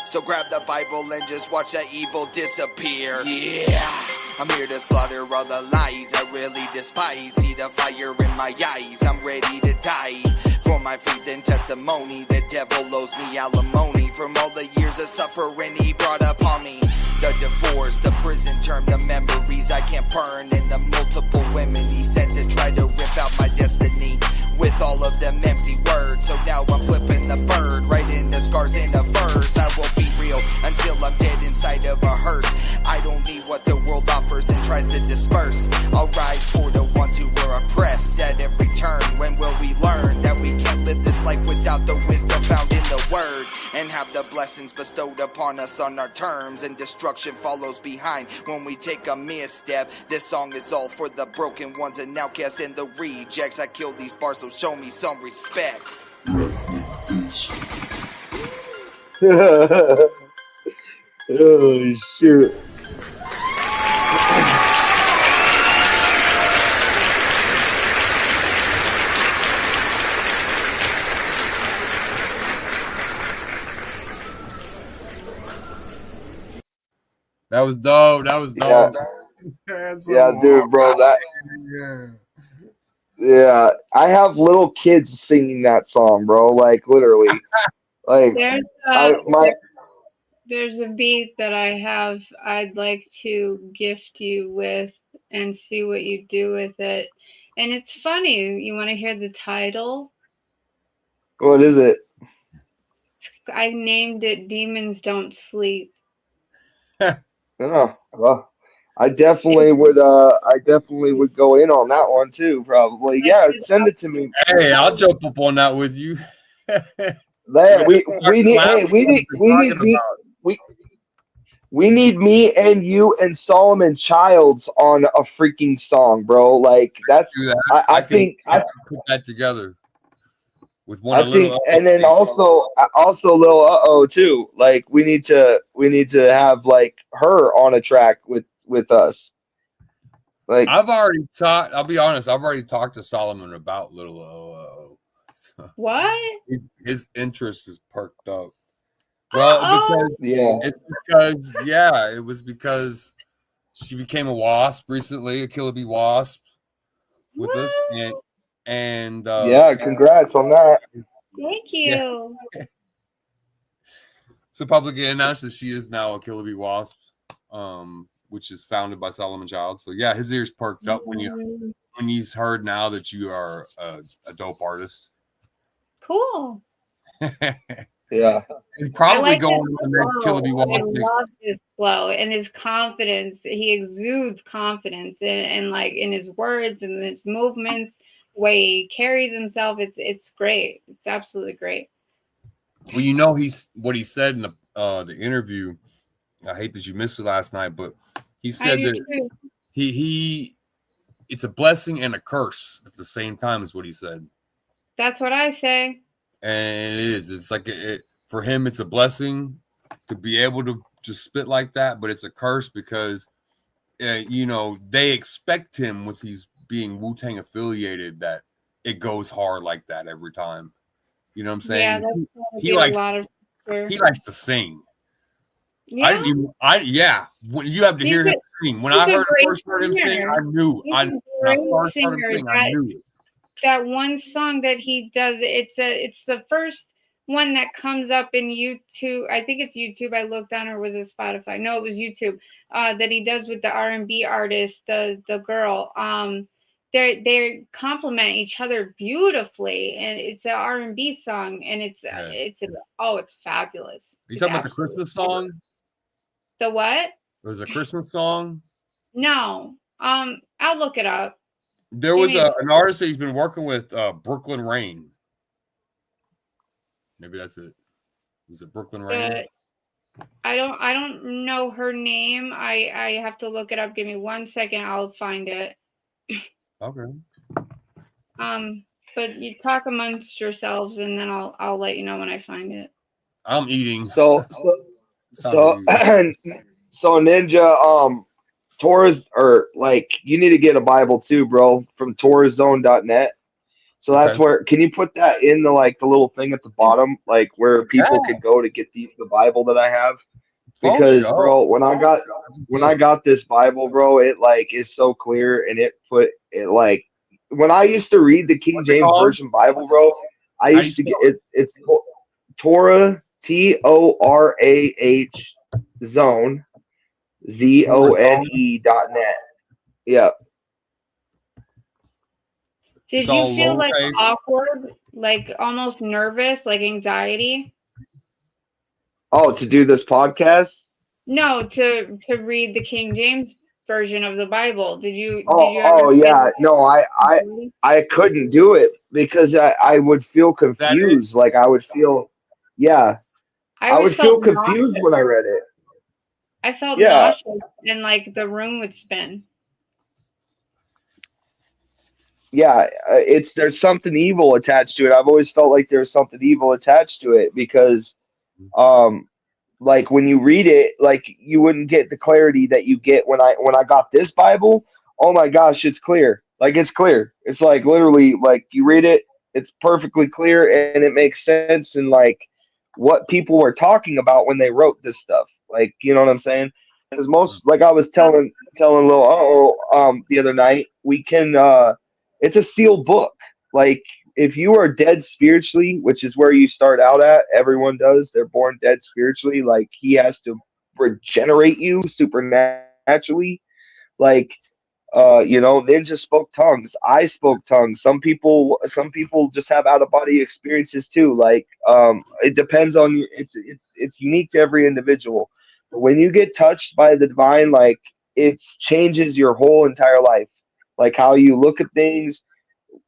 So grab the Bible and just watch that evil disappear. Yeah, I'm here to slaughter all the lies I really despise. See the fire in my eyes, I'm ready to die. For my faith and testimony, the devil owes me alimony from all the years of suffering he brought upon me. The divorce, the prison term, the memories I can't burn, and the multiple women he sent to try to rip out my destiny with all of them empty words. So now I'm flipping the bird, writing the scars in a verse. I will be real until I'm dead inside of a hearse. I don't need what the world offers and tries to disperse. I'll ride for the ones who were oppressed at every turn. When will we learn that we can't live this life without the wisdom found in the word, and have the blessings bestowed upon us on our terms, and destruction follows behind when we take a misstep. This song is all for the broken ones and outcasts and the rejects. I kill these bars, so show me some respect. Oh shit. That was dope. That was dope. Yeah, dude, bro. Yeah, I have little kids singing that song, bro. Like literally, like there's a beat that I have. I'd like to gift you with and see what you do with it. And it's funny. You want to hear the title? What is it? I named it "Demons Don't Sleep." Oh, well, I definitely would go in on that one too, probably. Yeah, send it to me. Hey, I'll jump up on that with you. We need me and you and Solomon Childs on a freaking song, bro. Like that's I think put that together with one. I think, and then also Lil Uh-Oh too. Like we need to have like her on a track with us. Like I've already talked. I'll be honest. I've already talked to Solomon about Little Uh-Oh. What? His interest is perked up. Well, it was because she became a wasp recently, a Killer Bee wasp with us, and congrats on that. Thank you. Yeah. So publicly announced that she is now a Killer Bee wasp, which is founded by Solomon Child. So yeah, his ears perked up when he's heard now that you are a dope artist. Cool. Yeah. And probably going to the next Killer Bee wasp. I love his flow and his confidence. He exudes confidence and like in his words and his movements, the way he carries himself. It's great. It's absolutely great. Well, you know, what he said in the interview. I hate that you missed it last night, but he said that he it's a blessing and a curse at the same time, is what he said. That's what I say. And it is. It's like for him, it's a blessing to be able to just spit like that, but it's a curse because you know, they expect him with his being Wu-Tang affiliated that it goes hard like that every time. You know what I'm saying? Yeah, he likes to sing. Yeah. When you have to hear him sing. When I first heard him sing, I knew. That one song that he does, it's the first one that comes up in YouTube. I think it's YouTube. I looked on, or was it Spotify? No, it was YouTube. That he does with the R&B artist, the girl. They complement each other beautifully, and it's an R&B song, and it's fabulous. You talking about the Christmas song? The what? It was a Christmas song? No. I'll look it up. There was an artist that he's been working with, Brooklyn Rain. Maybe that's it. Was it Brooklyn Rain? I don't know her name. I have to look it up. Give me 1 second. I'll find it. Okay. But you talk amongst yourselves, and then I'll let you know when I find it. I'm eating. So Ninja, Torah's, or like, you need to get a Bible too, bro, from torahzone.net. So that's where, can you put that in the little thing at the bottom, like where people can go to get the Bible that I have? Because bro, when I got this Bible, bro, it is so clear, and it when I used to read the King James Version Bible, bro, I used to get it's Torah, TORAH zone ZONE.net. Yeah. Did you feel awkward, almost nervous, anxiety? Oh, to do this podcast? No, to read the King James version of the Bible. Did you? Yeah. No, I couldn't do it because I would feel confused. I would feel, yeah. I would feel confused when I read it. I felt nauseous, and the room would spin. Yeah, there's something evil attached to it. I've always felt like there's something evil attached to it because, when you read it, you wouldn't get the clarity that you get when I got this Bible. Oh my gosh, it's clear. It's clear. It's literally you read it, it's perfectly clear, and it makes sense, and what people were talking about when they wrote this stuff. You know what I'm saying? Because most, I was telling Lil the other night, we can it's a sealed book. If you are dead spiritually, which is where you start out at, everyone does. They're born dead spiritually. He has to regenerate you supernaturally. Ninja spoke tongues. I spoke tongues. Some people just have out of body experiences too. It depends on you. It's unique to every individual. But when you get touched by the divine, it changes your whole entire life. How you look at things,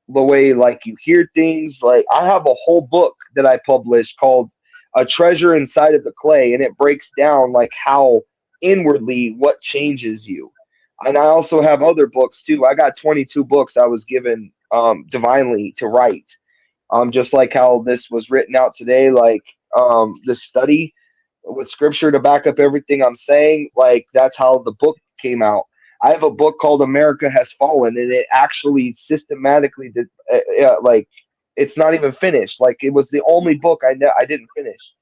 the way you hear things. I have a whole book that I published called A Treasure Inside of the Clay, and it breaks down how inwardly what changes you. And I also have other books too. I got 22 books I was given divinely to write. Just like how this was written out today, this study with scripture to back up everything I'm saying. That's how the book came out. I have a book called America Has Fallen, and it actually systematically it's not even finished. Like it was the only book I didn't finish.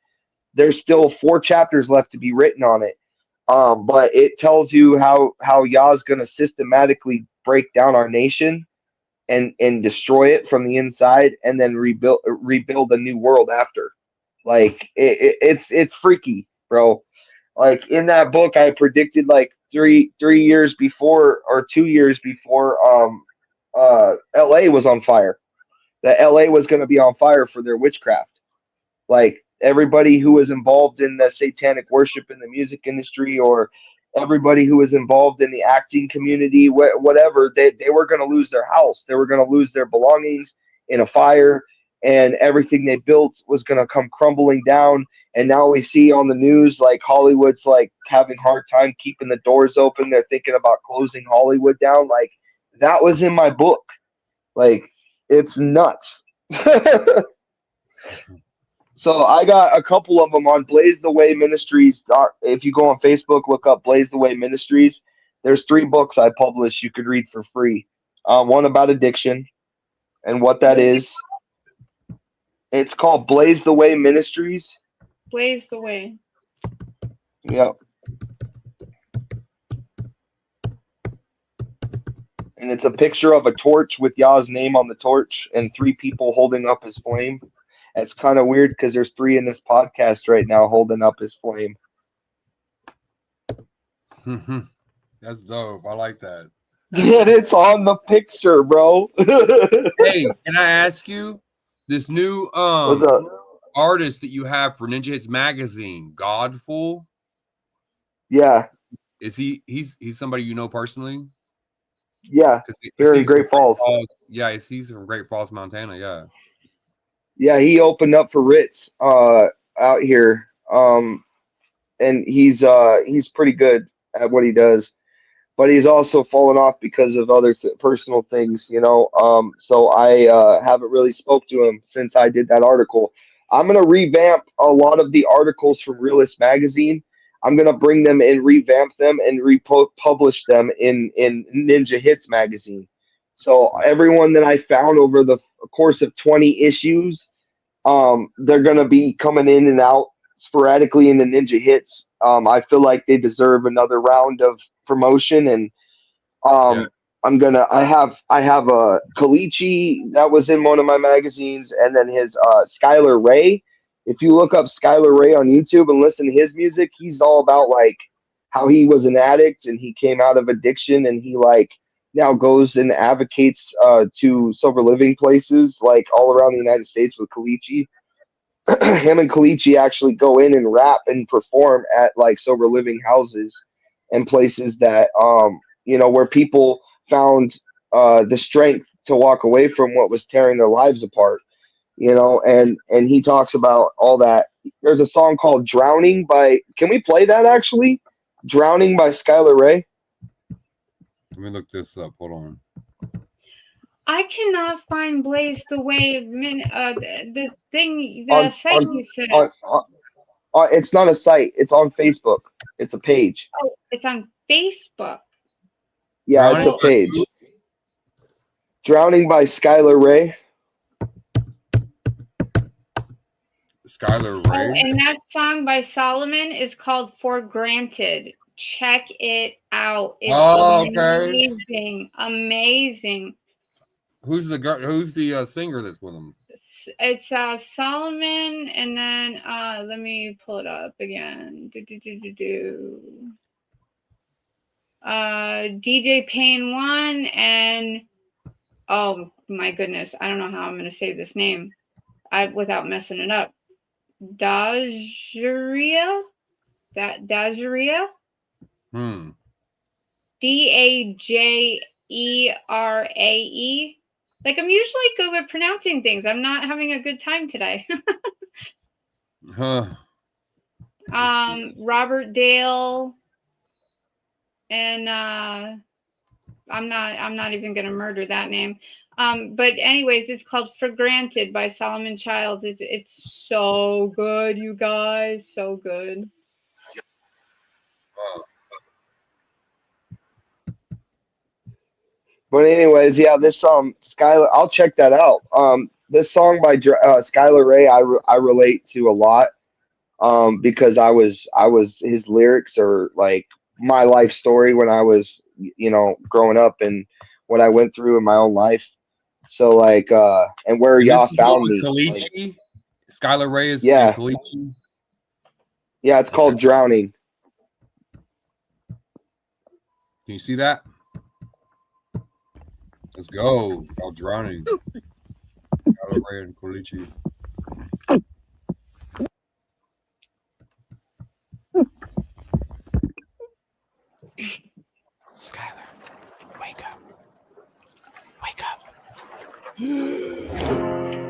There's still 4 chapters left to be written on it. But it tells you how Yah's gonna systematically break down our nation and destroy it from the inside, and then rebuild a new world after. Like it's freaky, bro. Like in that book, I predicted like 3 years before, or 2 years before, L.A. was on fire. That L.A. was going to be on fire for their witchcraft. Like everybody who was involved in the satanic worship in the music industry, or everybody who was involved in the acting community, whatever, they were going to lose their house. They were going to lose their belongings in a fire, and everything they built was going to come crumbling down. And now we see on the news, like Hollywood's like having hard time keeping the doors open. They're thinking about closing Hollywood down. Like that was in my book. Like it's nuts. So I got a couple of them on Blaze the Way Ministries. If you go on Facebook, look up Blaze the Way Ministries. There's 3 books I published you could read for free. One about addiction and what that is. It's called Blaze the Way Ministries. Blaze the Way. Yep. And it's a picture of a torch with Yah's name on the torch and 3 people holding up his flame. It's kind of weird because there's 3 in this podcast right now holding up his flame. That's dope. I like that. And it's on the picture, bro. Hey, can I ask you this new What's up? artist that you have for Ninja Hits Magazine, Godful? Yeah. Is he's somebody you know personally? Yeah. Here in Great Falls. Yeah, he's from Great Falls, Montana. Yeah. Yeah, he opened up for Ritz out here. And he's pretty good at what he does. But he's also fallen off because of other personal things, you know. So I haven't really spoke to him since I did that article. I'm gonna revamp a lot of the articles from Realist Magazine. I'm gonna bring them and revamp them and republish them in Ninja Hits Magazine. So everyone that I found over the course of 20 issues, they're gonna be coming in and out sporadically in the Ninja Hits. I feel like they deserve another round of promotion, and I have a Kalichi that was in one of my magazines, and then his Skylar Ray. If you look up Skylar Ray on YouTube and listen to his music, he's all about like how he was an addict and he came out of addiction, and he like now goes and advocates to sober living places like all around the United States with Kalichi. Him and Kalichi actually go in and rap and perform at like sober living houses and places that where people found the strength to walk away from what was tearing their lives apart, and he talks about all that. There's a song called Drowning by, can we play that actually? Drowning by Skylar Ray. Let me look this up. Hold on. I cannot find Blaze the Way the thing, the site you said. It's not a site. It's on Facebook. It's a page. Oh, it's on Facebook. Yeah, it's a page. Drowning by Skylar Ray. Skylar Ray. Oh, and that song by Solomon is called For Granted. Check it out. It's amazing. Amazing. Who's the singer that's with him? It's Solomon, and then let me pull it up again. DJ Payne 1, and oh my goodness, I don't know how I'm going to say this name without messing it up. Dajeria? Dajeria? Dajerae. Like, I'm usually good with pronouncing things. I'm not having a good time today. Robert Dale, and I'm not even gonna murder that name. But anyways, it's called For Granted by Solomon Childs. It's so good, you guys, so good. But anyways, yeah, this Skylar, I'll check that out. this song by Skylar Ray, I relate to a lot, because I was his lyrics are like my life story when I was, growing up and what I went through in my own life. So like, and where And y'all this is found me. Kalichi. Like, Skylar Ray is yeah. and Kalichi. Yeah, it's called Drowning. Can you see that? Let's go. Called Drowning. Skylar Ray and Kalichi. Skylar, wake up. Wake up.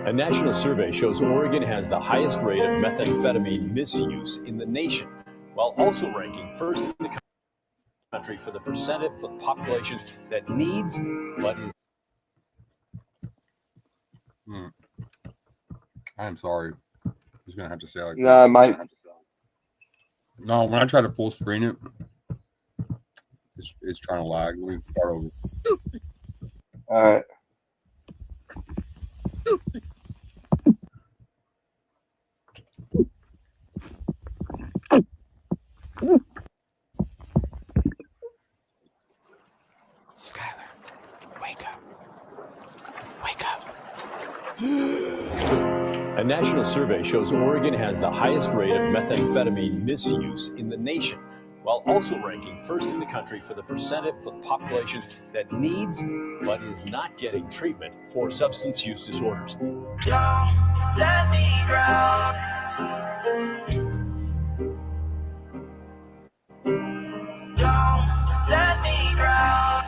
A national survey shows Oregon has the highest rate of methamphetamine misuse in the nation, while also ranking first in the country for the percentage of the population that needs but is. I'm sorry. He's gonna have to say it like Nah, that. No, when I try to full screen it, it's trying to lag. Let me start over. all right. Skylar, wake up. Wake up. A national survey shows Oregon has the highest rate of methamphetamine misuse in the nation, while also ranking first in the country for the percentage of the population that needs but is not getting treatment for substance use disorders. Don't let me drown. Don't let me drown.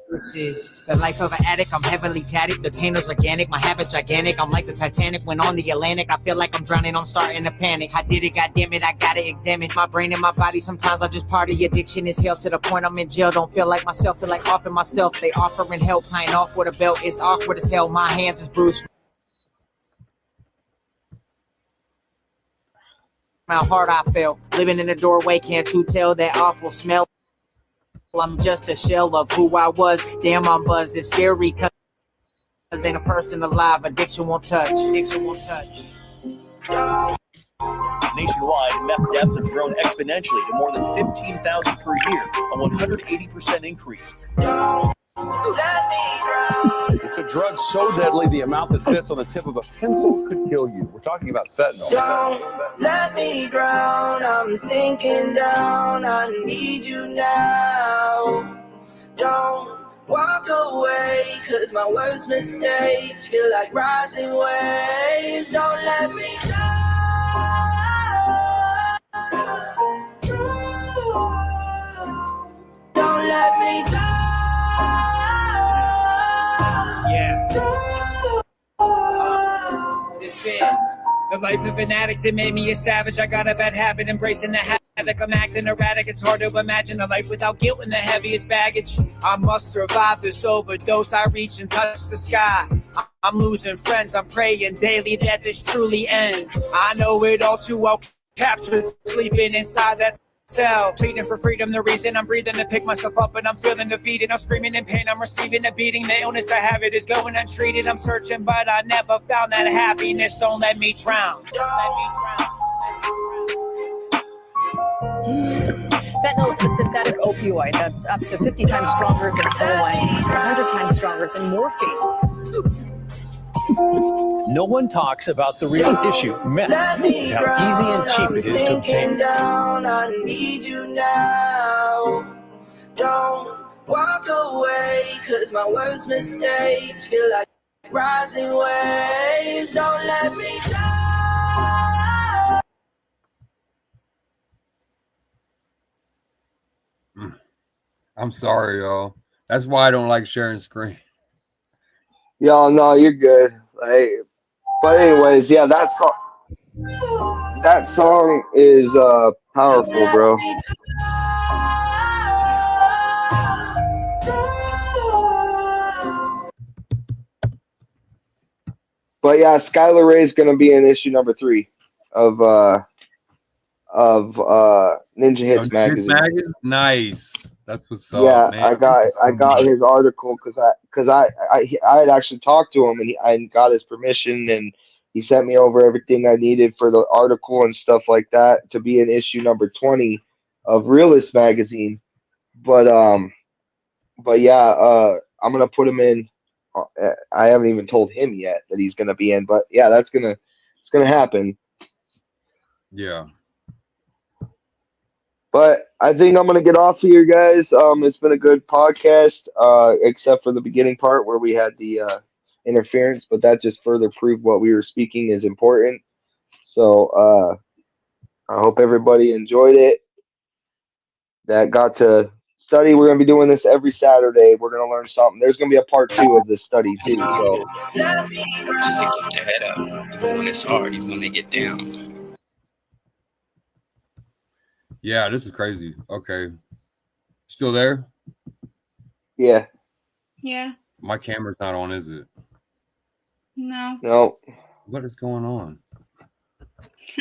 This is the life of an addict. I'm heavily tatted. The pain is organic. My habits gigantic. I'm like the Titanic when on the Atlantic. I feel like I'm drowning. I'm starting to panic. I did it. Goddamn it. I gotta examine my brain and my body. Sometimes I just party. Addiction is hell to the point I'm in jail. Don't feel like myself. Feel like offing myself. They offering help. Tying off with a belt. It's awkward as hell. My hands is bruised. How hard I felt. Living in the doorway. Can't you tell that awful smell? I'm just a shell of who I was. Damn, I'm buzzed. It's scary cause ain't a person alive. Addiction won't touch. Addiction won't touch. Nationwide, meth deaths have grown exponentially to more than 15,000 per year, a 180% increase. It's a drug so deadly the amount that fits on the tip of a pencil could kill you. We're talking about fentanyl. Don't let me drown. I'm sinking down. I need you now. Don't walk away, cause my worst mistakes feel like rising waves. Don't let me down. Don't let me down. This is the life of an addict that made me a savage. I got a bad habit, embracing the havoc. I'm acting erratic. It's hard to imagine a life without guilt and the heaviest baggage. I must survive this overdose. I reach and touch the sky. I'm losing friends. I'm praying daily that this truly ends. I know it all too well. Captured, sleeping inside that cell, pleading for freedom. The reason I'm breathing to pick myself up, and I'm feeling defeated. I'm screaming in pain. I'm receiving a beating. The illness I have, it is going untreated. I'm searching, but I never found that happiness. Don't let me drown. Don't let me drown. Fentanyl is a synthetic opioid that's up to 50 times stronger than heroin and 100 times stronger than morphine. No one talks about the real issue, meth, how easy and cheap it is to obtain. Down, I need you now. Don't walk away, cause my worst mistakes feel like rising waves. Don't let me down. I'm sorry, y'all. That's why I don't like sharing screen. Y'all, no, you're good. Like, but anyways, yeah, that song is powerful, bro. But yeah, Skylar Ray is gonna be in issue number 3 of Ninja Hits magazine. Nice. That's what's up. Yeah, man. I got his article because I had actually talked to him, and I got his permission, and he sent me over everything I needed for the article and stuff like that to be in issue number 20 of Realist magazine. But yeah, I'm gonna put him in. I haven't even told him yet that he's gonna be in, but yeah, it's gonna happen. Yeah. But I think I'm gonna get off here, guys. It's been a good podcast, except for the beginning part where we had the interference, but that just further proved what we were speaking is important. So I hope everybody enjoyed it. That got to study. We're gonna be doing this every Saturday. We're gonna learn something. There's gonna be a part 2 of this study too. So just to keep your head up, even when it's hard, even when they get down. Yeah, this is crazy. Okay. Still there? Yeah. Yeah. My camera's not on, is it? No. No. What is going on?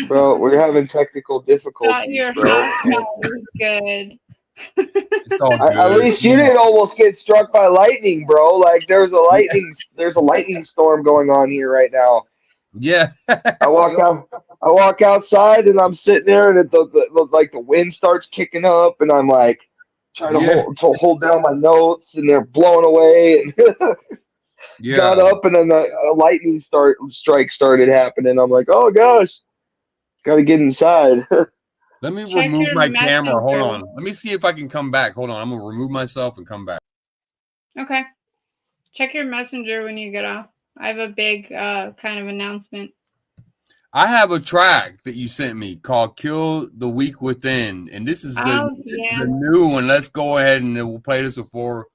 Bro, we're having technical difficulties, Your bro. house is good. It's all good. At least you didn't almost get struck by lightning, bro. Like there's a lightning storm going on here right now. Yeah. I walk outside and I'm sitting there, and the wind starts kicking up, and I'm like trying to hold down my notes, and they're blowing away. And got up, and then a lightning strike started happening. I'm like, oh gosh, gotta get inside. Let me remove my camera. Hold on. Let me see if I can come back. Hold on. I'm gonna remove myself and come back. Okay. Check your messenger when you get off. I have a big kind of announcement. I have a track that you sent me called "Kill the Weak Within," and this is the new one. Let's go ahead and we'll play this before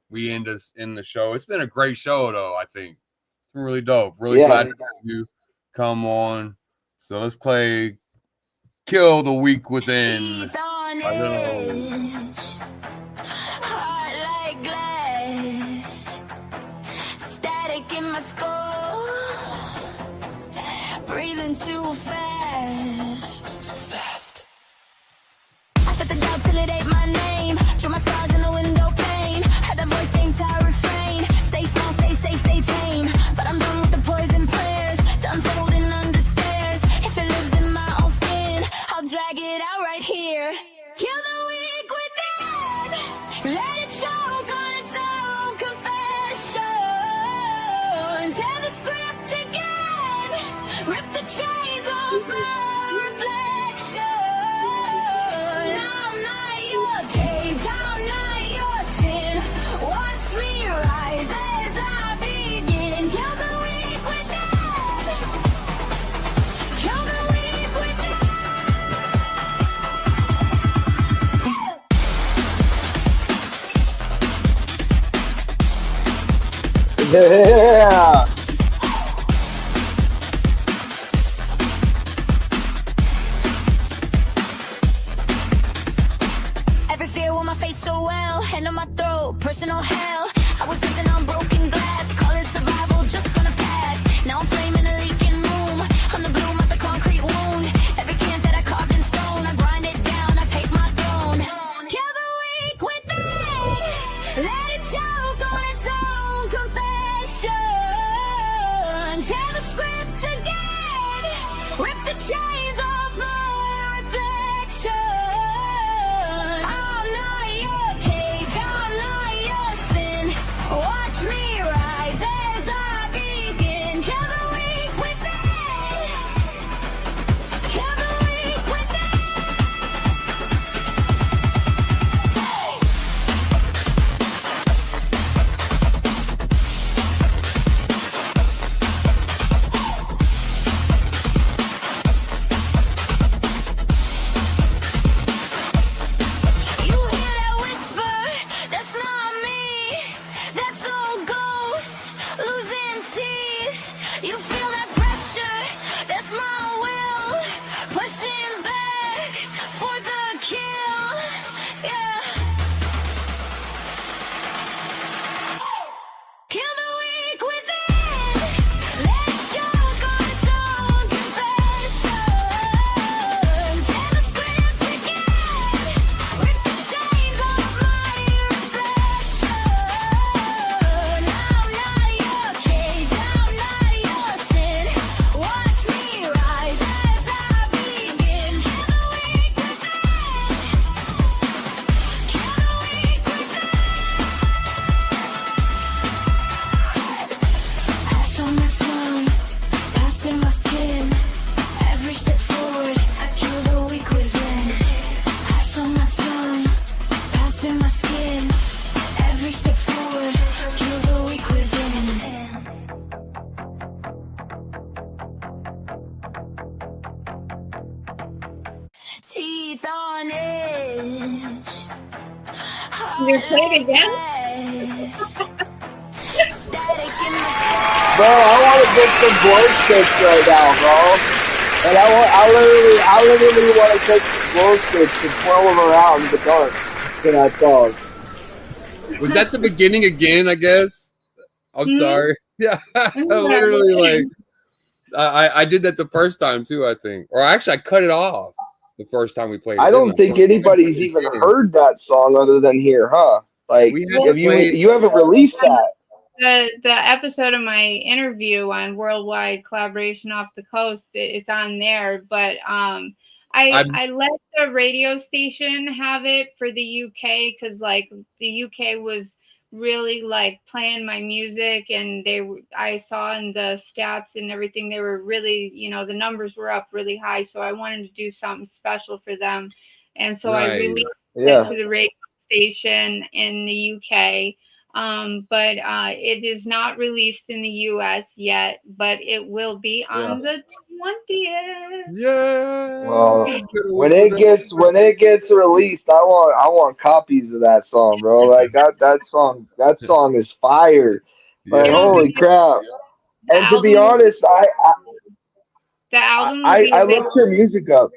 we end the show. It's been a great show, though. I think it's been really dope. Really glad to have you come on. So let's play "Kill the Weak Within." I don't know. Breathing too fast. I put the doubt till it ain't my name. Drew my scars in the window pane. Had that voice saying tired refrain. Stay small, stay safe, stay tame. But I'm done with the poison prayers. Done folding under stairs. If it lives in my own skin, I'll drag it out right here. Kill the weak within. Let it choke on its own confession. Tear the script again. Rip the chains off my reflection. I'm not your cage, I'm not your sin. Watch me rise as I begin. Kill the weak within. Kill the weak within. Yeah. On my throat, personal hell. I was sitting on broken glass, call it survival, just gonna pass. Now I'm flaming a leaking room. I'm the bloom of the concrete wound. Every camp that I carved in stone, I grind it down, I take my throne. Kill the weak within. Let it choke on its own confession. teeth on edge. You play it again? Bro, I want to get some glow sticks right now, bro. And I literally want to take some glow sticks and twirl them around in the dark to that song. Was that the beginning again? I guess. I'm sorry. Yeah, literally, like I did that the first time too. I think, or actually, I cut it off the first time we played it. I don't think anybody's even heard that song other than here, huh? Like, you haven't released that. The episode of my interview on Worldwide Collaboration Off the Coast, it's on there. But I let the radio station have it for the UK because like the UK was really like playing my music, and I saw in the stats and everything they were really, you know, the numbers were up really high. So I wanted to do something special for them, and so I released it to the radio station in the UK. But it is not released in the US yet, but it will be on the 20th. Yeah. Well, when it gets released, I want copies of that song, bro. Like that song is fire. Like holy crap. And to be honest, I looked your music up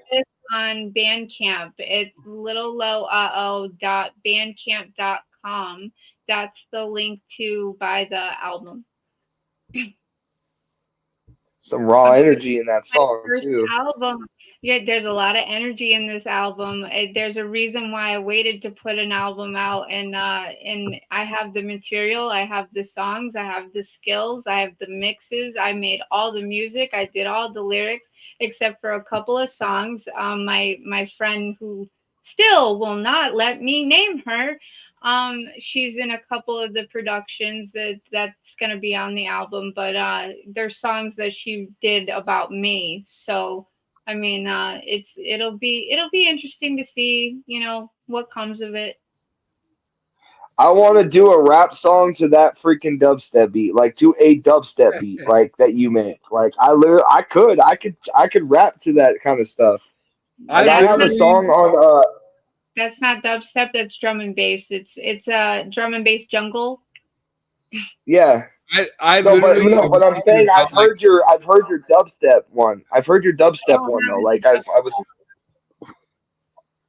on Bandcamp. It's littlelowoo.bandcamp.com. That's the link to buy the album. Some raw energy in that song too. Album. Yeah, there's a lot of energy in this album. There's a reason why I waited to put an album out, and I have the material, I have the songs, I have the skills, I have the mixes, I made all the music, I did all the lyrics, except for a couple of songs. My friend who still will not let me name her. She's in a couple of the productions that's going to be on the album, but there's songs that she did about me. So, I mean, it'll be interesting to see, you know, what comes of it. I want to do a rap song to that freaking dubstep beat, like to a dubstep beat, like that you make. Like I could rap to that kind of stuff. Like, I have a song on That's not dubstep. That's drum and bass. It's a drum and bass jungle. Yeah. But I'm saying I've heard your dubstep one. I've heard your dubstep one though. Like I was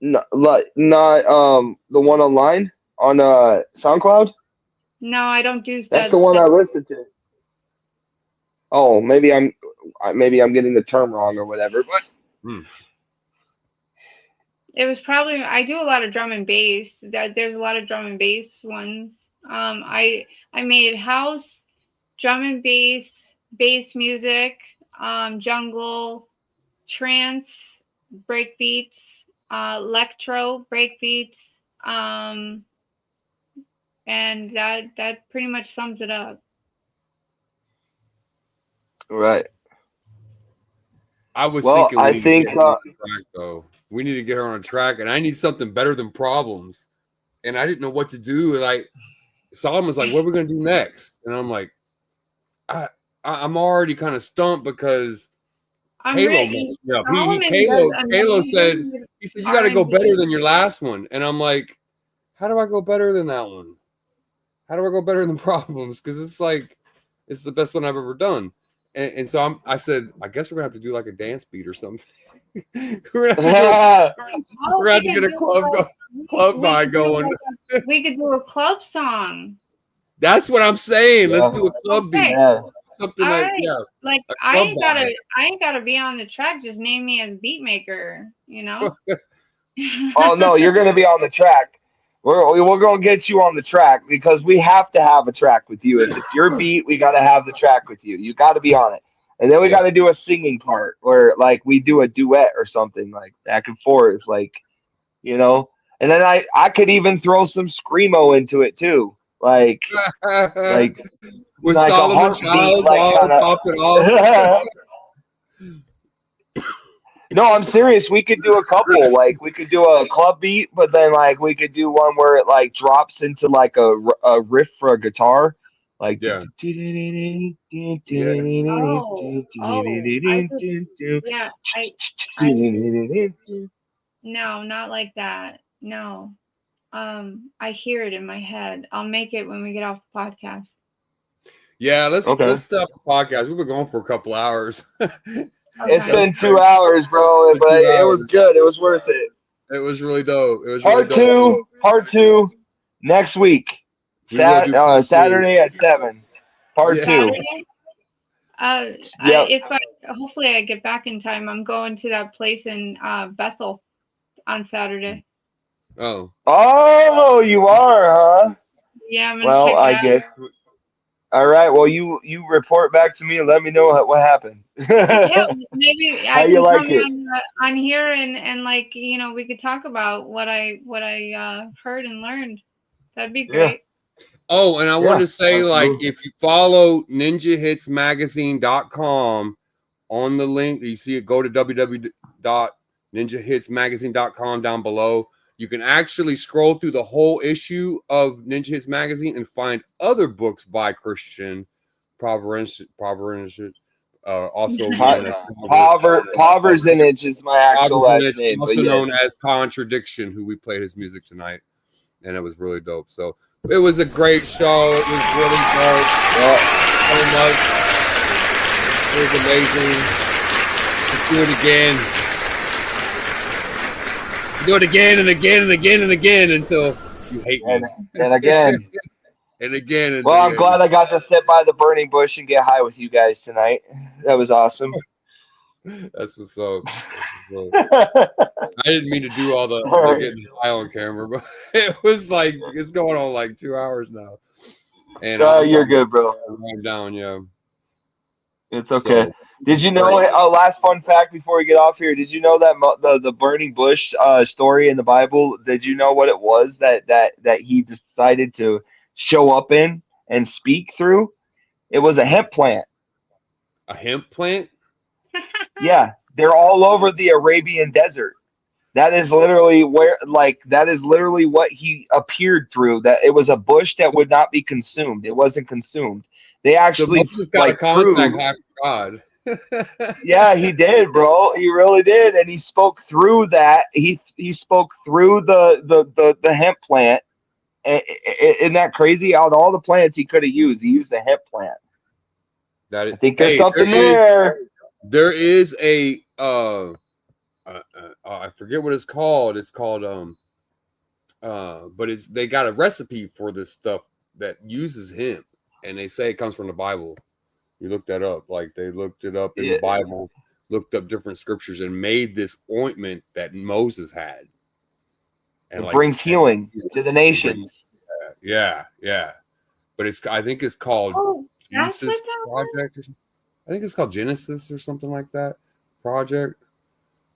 not the one online on SoundCloud. No, I don't do that. That's the one I listened to. Oh, maybe I'm getting the term wrong or whatever. But it was probably, I do a lot of drum and bass. There's a lot of drum and bass ones. I made house, drum and bass music, jungle, trance, breakbeats, electro breakbeats, and that pretty much sums it up. Right. I was thinking we need to get her on a track, and I need something better than Problems. And I didn't know what to do. Like Solomon was like, "What are we gonna do next?" And I'm like, I'm already kind of stumped because Kalo messed me up. Kalo said, you got to go better than your last one, and I'm like, how do I go better than that one? How do I go better than Problems? Because it's like it's the best one I've ever done. And so I said, I guess we're gonna have to do like a dance beat or something. we're gonna have to get a club vibe going. We could do a club song. That's what I'm saying. Let's do a club beat. Yeah. Something like I ain't gotta be on the track. Just name me as beat maker. You know. Oh no, you're gonna be on the track. We're gonna get you on the track because we have to have a track with you. If it's your beat, we gotta have the track with you. You gotta be on it. And then we gotta do a singing part where like we do a duet or something like back and forth, like you know. And then I could even throw some screamo into it too. Like with like Solomon Childs all top it off. No, I'm serious. We could do a couple. Like we could do a club beat, but then like we could do one where it like drops into like a riff for a guitar. Like Yeah, No, not like that. No. I hear it in my head. I'll make it when we get off the podcast. Yeah, let's stop the podcast. We've been going for a couple hours. It's been 2 hours, bro, but it was good. It was worth it. It was really dope. It was part two next week. Saturday at 7. Part 2. Hopefully I get back in time. I'm going to that place in Bethel on Saturday. Oh, you are, huh? Yeah, I'm gonna check it out. guess. All right. Well, you report back to me and let me know what happened. Yeah, maybe How I you can like come it? on here and like we could talk about what I heard and learned. That'd be great. Oh, and I want to say, if you follow ninjahitsmagazine.com on the link, you see it, go to www.ninjahitsmagazine.com down below. You can actually scroll through the whole issue of Ninja Hits Magazine and find other books by Christian Proverenz, also known as Proverenz is my actual last name. Also known as Contradiction, who we played his music tonight, and it was really dope. So it was a great show. It was really dope. So much. It was amazing. Let's do it again. Do it again and again and again and again until you hate me. And again. And again. Well, I'm glad I got to sit by the burning bush and get high with you guys tonight. That was awesome. That's what's up. I didn't mean to do all the getting high on camera, but it was like, it's going on like 2 hours now. And you're good, bro. I'm down, yeah. It's okay. Did you know? Last fun fact before we get off here. Did you know that the burning bush story in the Bible? Did you know what it was that he decided to show up in and speak through? It was a hemp plant. A hemp plant? Yeah, they're all over the Arabian desert. That is literally what he appeared through. That it was a bush that would not be consumed. It wasn't consumed. They actually contact God. Yeah, he did, bro. He really did, and he spoke through that. He spoke through the hemp plant. Isn't that crazy? Out of all the plants he could have used, he used the hemp plant. I think there's something there. There is a I forget what it's called. It's called but they got a recipe for this stuff that uses hemp, and they say it comes from the Bible. You look that up. Like they looked it up in the Bible, looked up different scriptures, and made this ointment that Moses had. And it brings healing to the nations. Yeah. But I think it's called Genesis Project. I think it's called Genesis or something like that. Project,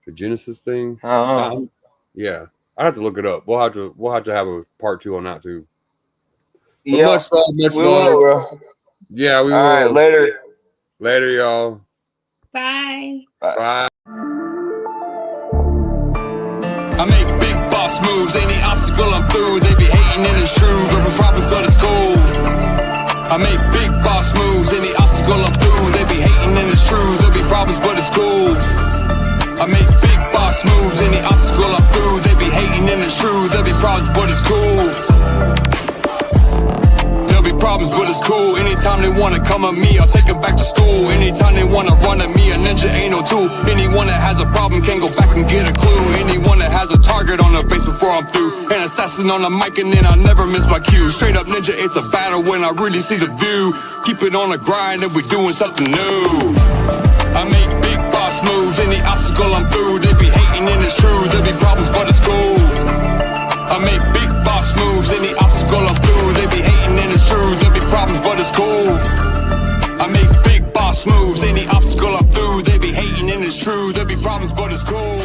the Genesis thing. Yeah, I have to look it up. We'll have to have a part 2 on that too. But much love. Yeah, we will. All right, later, y'all. Bye. Bye. I make big boss moves, any obstacle I'm through. They be hating and it's true, gripping problems but it's cool. I make big boss moves, any obstacle I'm through. They be hating and it's true, there'll be problems but it's cool. I make big boss moves, any obstacle I'm through. They be hating and it's true, there'll be problems but it's cool. Problems, but it's cool. Anytime they wanna come at me, I'll take them back to school. Anytime they wanna run at me, a ninja ain't no tool. Anyone that has a problem can go back and get a clue. Anyone that has a target on their face before I'm through. An assassin on the mic and then I never miss my cue. Straight up ninja, it's a battle when I really see the view. Keep it on the grind and we're doing something new. I make big boss moves, any obstacle I'm through. They be hating and it's true, there'll be problems, but it's cool. I make big boss moves, any obstacle I'm through. They be hating and it's true, there'll be problems, but it's cool. I make big boss moves, any obstacle I'm through. They be hating and it's true, there'll be problems, but it's cool.